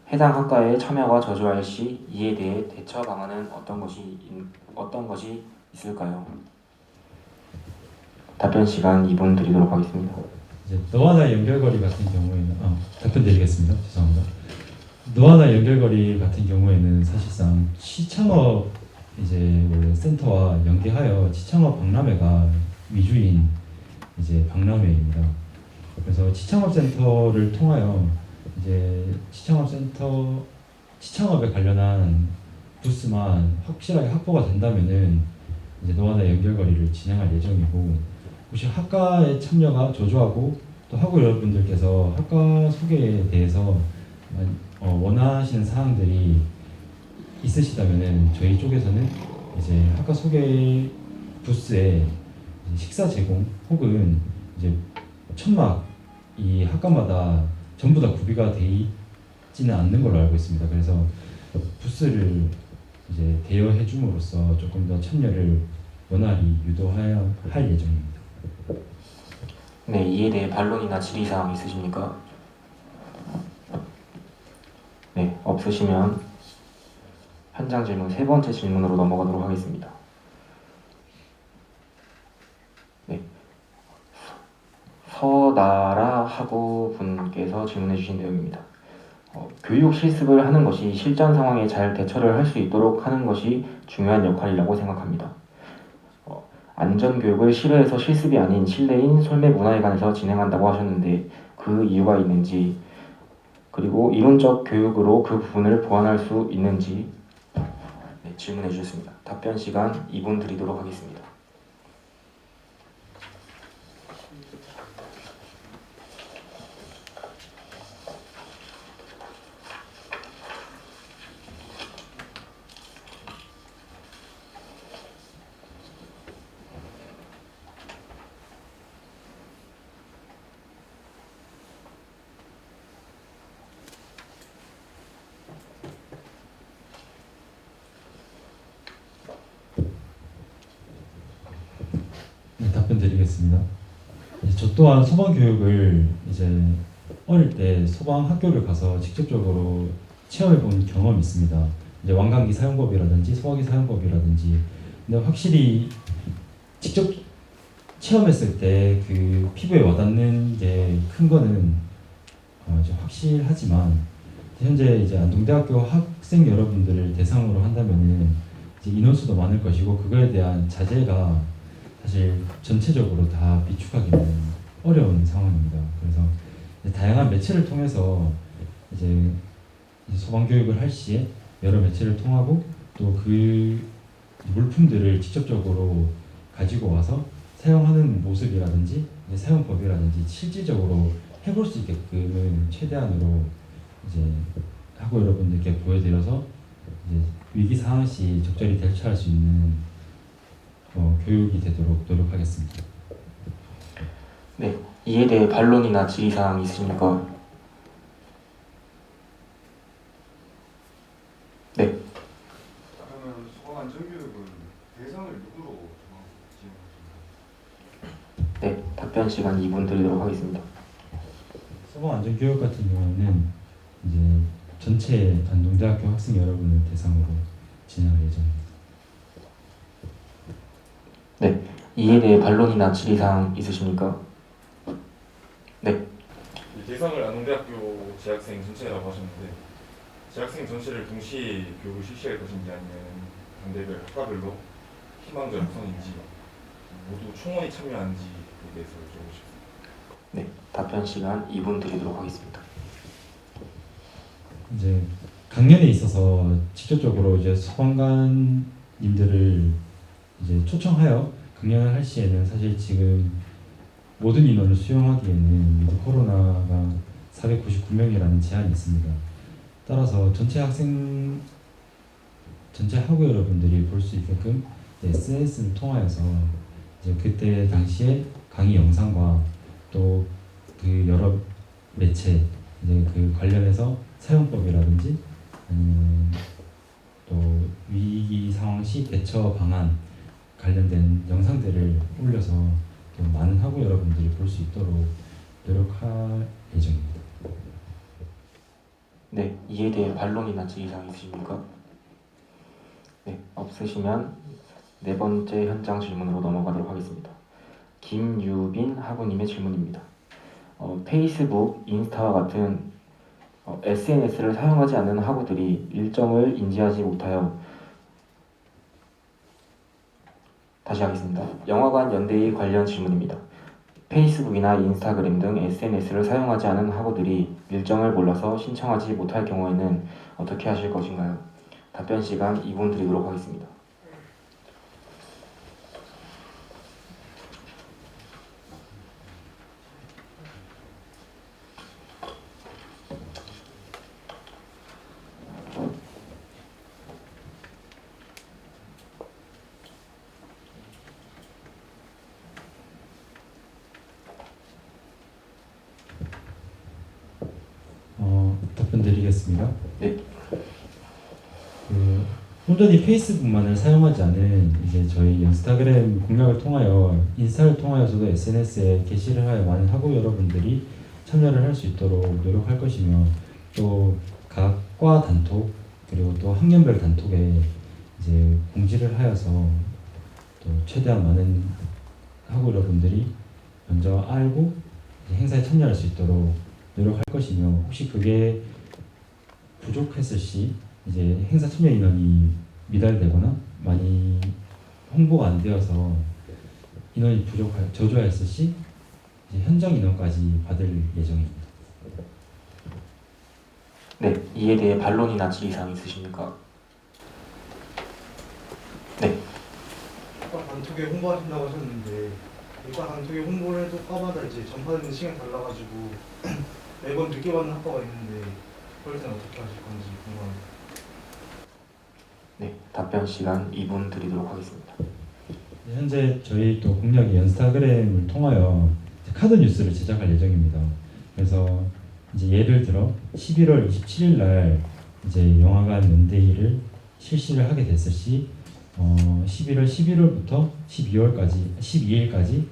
해당 학과에 참여가 저조할 시 이에 대해 대처 방안은 어떤 것이 있을까요? 답변 시간 2분 드리도록 하겠습니다. 이제 너와 나의 연결거리 같은 경우에는 답변 드리겠습니다. 죄송합니다. 너와 나의 연결거리 같은 경우에는 사실상 시창업 이제 원래 센터와 연계하여 시창업 박람회가 위주인 이제 박람회입니다. 그래서 시창업 센터를 통하여 이제 시창업에 관련한 부스만 확실하게 확보가 된다면은 이제 너와 나의 연결거리를 진행할 예정이고 혹시 학과에 참여가 저조하고 또 학우 여러분들께서 학과 소개에 대해서 원하시는 사항들이 있으시다면은 저희 쪽에서는 이제 학과 소개 부스에 식사 제공 혹은 이제 천막 이 학과마다 전부 다 구비가 돼 있지는 않는 걸로 알고 있습니다. 그래서 부스를 이제 대여해 줌으로써 조금 더 참여를 원활히 유도해야 할 예정입니다. 네, 이에 대해 반론이나 질의사항 있으십니까? 네, 없으시면 현장 질문 세 번째 질문으로 넘어가도록 하겠습니다. 네, 서나라 학우분께서 질문해 주신 내용입니다. 교육 실습을 하는 것이 실전 상황에 잘 대처를 할 수 있도록 하는 것이 중요한 역할이라고 생각합니다. 안전교육을 실외에서 실습이 아닌 실내인 솔매문화회관에서 진행한다고 하셨는데 그 이유가 있는지, 그리고 이론적 교육으로 그 부분을 보완할 수 있는지 질문해 주셨습니다. 답변 시간 2분 드리도록 하겠습니다. 네, 답변 드리겠습니다. 저 또한 소방 교육을 이제 어릴 때 소방 학교를 가서 직접적으로 체험해 본 경험이 있습니다. 이제 완강기 사용법이라든지 소화기 사용법이라든지. 근데 확실히 직접 체험했을 때 그 피부에 와닿는 게 큰 거는 이제 확실하지만, 현재 이제 안동대학교 학생 여러분들을 대상으로 한다면은 이제 인원수도 많을 것이고 그거에 대한 자재가 사실 전체적으로 다 비축하기는 어려운 상황입니다. 그래서 이제 다양한 매체를 통해서 이제 소방 교육을 할 시에 여러 매체를 통하고 또 그 물품들을 직접적으로 가지고 와서 사용하는 모습이라든지 사용법이라든지 실질적으로 해볼 수 있게끔 최대한으로 이제 학우 여러분들께 보여드려서 이제 위기 상황 시 적절히 대처할 수 있는 교육이 되도록 노력하겠습니다. 네, 이에 대해 반론이나 질의사항 있으십니까? 네. 그러면 소방 안전교육은 대상을 누구로 지원하십니까? 네, 답변 시간 2분 드리도록 하겠습니다. 소방 안전교육 같은 경우는 이제 전체 안동대학교 학생 여러분을 대상으로 진행할 예정입니다. 네, 이에 대해 반론이나 질의사항 있으십니까? 네. 대상을 안동대학교 재학생 전체라고 하셨는데 재학생 전체를 동시에 교육을 실시할 것인지 아니면 단대별 학과별로 희망자 구성인지 모두 총원이 참여하는지에 대해서 여쭤보고 싶습니다. 네, 답변 시간 2분 드리도록 하겠습니다. 이제 강연에 있어서 직접적으로 이제 소방관님들을 이제 초청하여 강연을 할 시에는 사실 지금 모든 인원을 수용하기에는 코로나가 499명이라는 제한이 있습니다. 따라서 전체 학우 여러분들이 볼 수 있게끔 SNS를 통하여서 이제 그때 당시에 강의 영상과 또 그 여러 매체 이제 그 관련해서 사용법이라든지 아니면 또 위기 상황 시 대처 방안 관련된 영상들을 올려서 또 많은 학우 여러분들이 볼 수 있도록 노력할 예정입니다. 네, 이에 대해 반론이나 질의사항 있으십니까? 네, 없으시면 네 번째 현장 질문으로 넘어가도록 하겠습니다. 김유빈 학우님의 질문입니다. 페이스북, 인스타와 같은 SNS를 사용하지 않는 학우들이 일정을 인지하지 못하여 다시 하겠습니다. 영화관 연대의 관련 질문입니다. 페이스북이나 인스타그램 등 SNS를 사용하지 않은 학우들이 일정을 몰라서 신청하지 못할 경우에는 어떻게 하실 것인가요? 답변 시간 2분 드리도록 하겠습니다. 답변 드리겠습니다. 네. 온전히 페이스북만을 사용하지 않은 이제 저희 인스타그램 공략을 통하여 인스타를 통하여서도 SNS에 게시를 하여 많은 학우 여러분들이 참여를 할 수 있도록 노력할 것이며 또 각 과 단톡 그리고 또 학년별 단톡에 이제 공지를 하여서 또 최대한 많은 학우 여러분들이 먼저 알고 행사에 참여할 수 있도록 노력할 것이며 혹시 그게 부족했을 시 이제 행사 참여 인원이 미달되거나 많이 홍보가 안 되어서 인원이 저조하였을 시 이제 현정 인원까지 받을 예정입니다. 네, 이에 대해 반론이나 질의사항 있으십니까? 네. 과 단톡에 홍보하신다고 하셨는데 과 단톡에 홍보를 해도 과마다 이제 전파되는 시간이 달라가지고 매번 늦게 받는 학과가 있는데 그럴 때는 어떻게 하실 건지 궁금합니다. 네, 답변 시간 2분 드리도록 하겠습니다. 현재 저희 또 공약이 인스타그램을 통하여 카드 뉴스를 제작할 예정입니다. 그래서 이제 예를 들어 11월 27일 날 이제 영화관 연대회를 실시를 하게 됐을 시 11월 11월부터 12일까지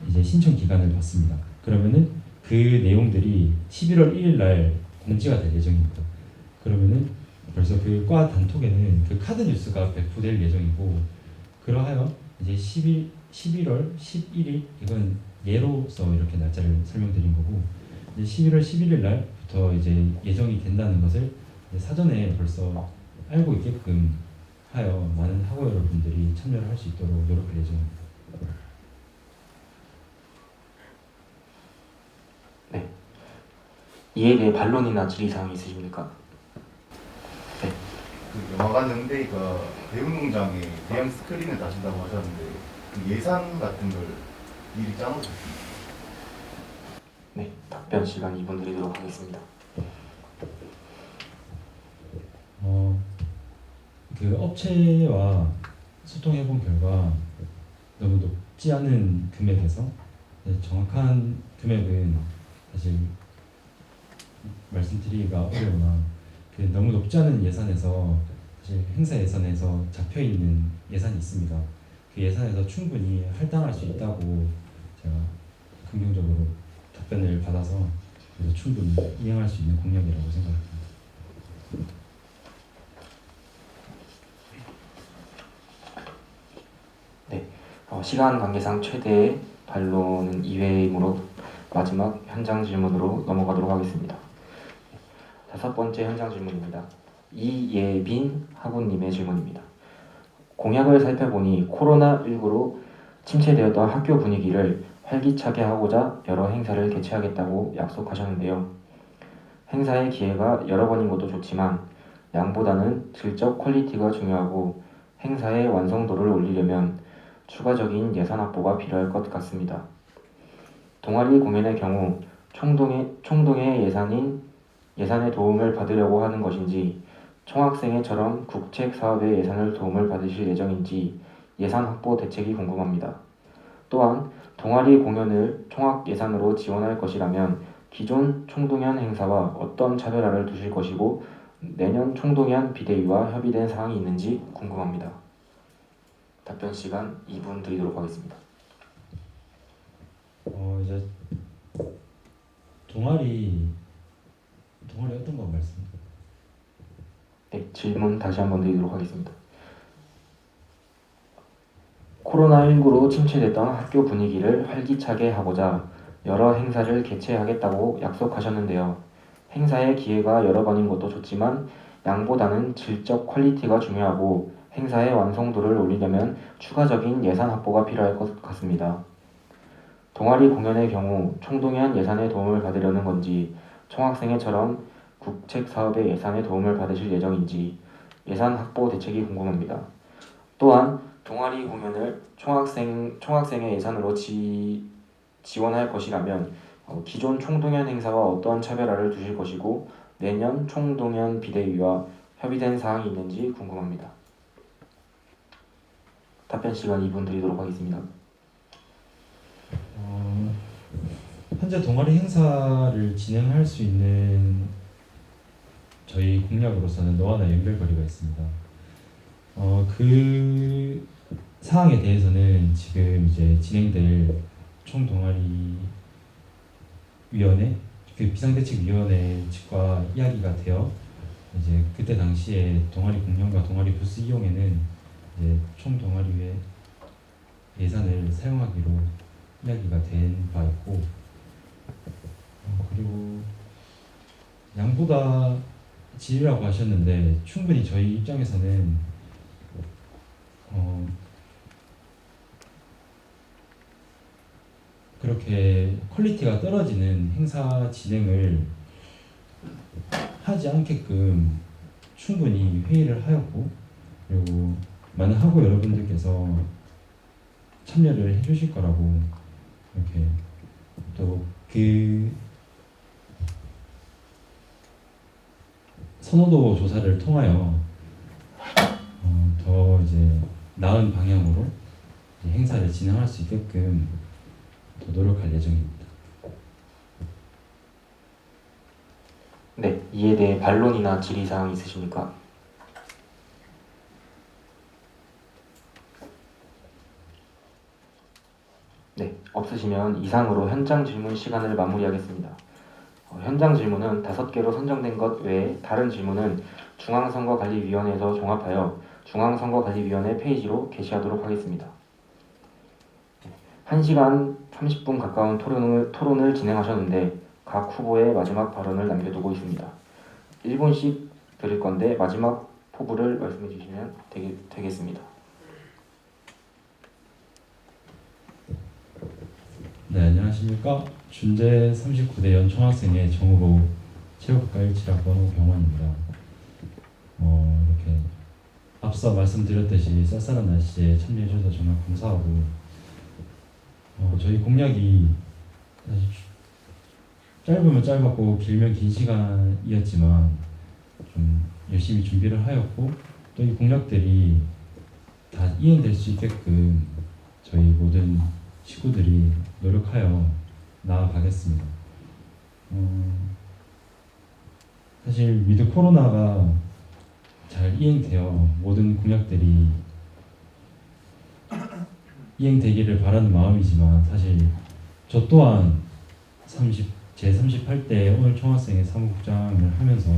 이제 신청 기간을 받습니다. 그러면은 그 내용들이 11월 1일 날 공지가 될 예정입니다. 그러면은 벌써 그 과 단톡에는 그 카드 뉴스가 배포될 예정이고, 그러하여 이제 11월 11일 이건 예로서 이렇게 날짜를 설명드린 거고, 이제 11월 11일 날부터 이제 예정이 된다는 것을 이제 사전에 벌써 알고 있게끔 하여 많은 학우 여러분들이 참여를 할 수 있도록 노력할 예정입니다. 네. 이에 대해 반론이나 질의사항 있으십니까? 네. 그 영화관 연대가 대운동장에 대형 스크린을 다신다고 하셨는데 그 예산 같은 걸 미리 짜놓으셨습니다. 네, 답변 시간 2분 드리도록 하겠습니다. 그 업체와 소통해 본 결과 너무 높지 않은 금액에서 정확한 금액은 사실 말씀드리기가 어려우나 너무 높지 않은 예산에서 사실 행사 예산에서 잡혀 있는 예산이 있습니다. 그 예산에서 충분히 할당할 수 있다고 제가 긍정적으로 답변을 받아서 그래서 충분히 이행할 수 있는 공약이라고 생각합니다. 네, 시간 관계상 최대의 반론은 2회이므로 마지막 현장 질문으로 넘어가도록 하겠습니다. 5번째 현장 질문입니다. 이예빈 학우님의 질문입니다. 공약을 살펴보니 코로나19로 침체되었던 학교 분위기를 활기차게 하고자 여러 행사를 개최하겠다고 약속하셨는데요. 행사의 기회가 여러 번인 것도 좋지만 양보다는 질적 퀄리티가 중요하고 행사의 완성도를 올리려면 추가적인 예산 확보가 필요할 것 같습니다. 동아리 공연의 경우 총동의 예산의 도움을 받으려고 하는 것인지 총학생회처럼 국책 사업의 예산을 도움을 받으실 예정인지 예산 확보 대책이 궁금합니다. 또한 동아리 공연을 총학 예산으로 지원할 것이라면 기존 총동연 행사와 어떤 차별화를 두실 것이고 내년 총동연 비대위와 협의된 사항이 있는지 궁금합니다. 답변 시간 2분 드리도록 하겠습니다. 이제 동아리 어떤 거 말씀? 네, 질문 다시 한번 드리도록 하겠습니다. 코로나19로 침체됐던 학교 분위기를 활기차게 하고자 여러 행사를 개최하겠다고 약속하셨는데요. 행사의 기회가 여러 번인 것도 좋지만 양보다는 질적 퀄리티가 중요하고 행사의 완성도를 올리려면 추가적인 예산 확보가 필요할 것 같습니다. 동아리 공연의 경우 총동연 예산의 도움을 받으려는 건지 총학생회처럼 국책 사업의 예산의 도움을 받으실 예정인지 예산 확보 대책이 궁금합니다. 또한 동아리 공연을 총학생회 예산으로 지원할 것이라면 기존 총동연 행사와 어떠한 차별화를 두실 것이고 내년 총동연 비대위와 협의된 사항이 있는지 궁금합니다. 답변 시간 2분 드리도록 하겠습니다. 현재 동아리 행사를 진행할 수 있는 저희 공약으로서는 너와나 연결고리가 있습니다. 그 사항에 대해서는 지금 이제 진행될 총동아리 위원회, 그 비상대책위원회 측과 이야기가 되어 이제 그때 당시에 동아리 공연과 동아리 부스 이용에는 이제 총동아리회 예산을 사용하기로 이야기가 된 바 있고, 그리고 양보다 질이라고 하셨는데 충분히 저희 입장에서는 그렇게 퀄리티가 떨어지는 행사 진행을 하지 않게끔 충분히 회의를 하였고, 그리고 많은 학우 여러분들께서 참여를 해주실 거라고 이렇게 또 그 선호도 조사를 통하여 더 이제 나은 방향으로 이제 행사를 진행할 수 있게끔 더 노력할 예정입니다. 네, 이에 대해 반론이나 질의사항 있으십니까? 네, 없으시면 이상으로 현장 질문 시간을 마무리하겠습니다. 현장 질문은 5개로 선정된 것 외에 다른 질문은 중앙선거관리위원회에서 종합하여 중앙선거관리위원회 페이지로 게시하도록 하겠습니다. 1시간 30분 가까운 토론을 진행하셨는데 각 후보의 마지막 발언을 남겨두고 있습니다. 1분씩 드릴 건데 마지막 포부를 말씀해 주시면 되겠습니다. 네, 안녕하십니까. 준재 39대 연총학생의 정후보 체육학과 17학번 오병원입니다. 이렇게 앞서 말씀드렸듯이 쌀쌀한 날씨에 참여해 주셔서 정말 감사하고, 저희 공약이 사실 짧으면 짧았고 길면 긴 시간이었지만 좀 열심히 준비를 하였고, 또 이 공약들이 다 이행될 수 있게끔 저희 모든 식구들이 노력하여 나아가겠습니다. 사실 위드 코로나가 잘 이행되어 모든 공약들이 이행되기를 바라는 마음이지만, 사실 저 또한 제38대 오늘 총학생회 사무국장을 하면서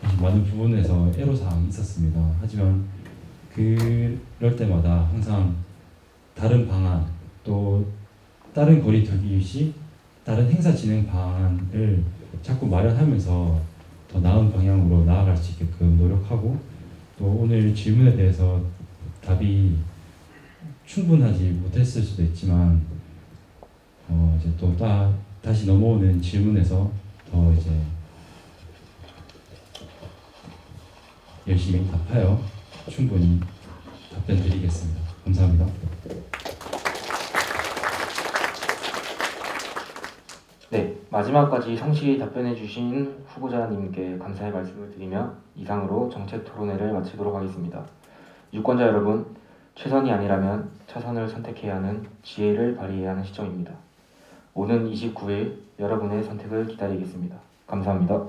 사실 많은 부분에서 애로사항이 있었습니다. 하지만 그럴 때마다 항상 다른 방안, 또 다른 거리 두기 시 다른 행사 진행 방안을 자꾸 마련하면서 더 나은 방향으로 나아갈 수 있게끔 노력하고, 또 오늘 질문에 대해서 답이 충분하지 못했을 수도 있지만 이제 또 다시 넘어오는 질문에서 더 이제 열심히 답하여 충분히 답변 드리겠습니다. 감사합니다. 네, 마지막까지 성실히 답변해 주신 후보자님께 감사의 말씀을 드리며 이상으로 정책 토론회를 마치도록 하겠습니다. 유권자 여러분, 최선이 아니라면 차선을 선택해야 하는 지혜를 발휘해야 하는 시점입니다. 오는 29일 여러분의 선택을 기다리겠습니다. 감사합니다.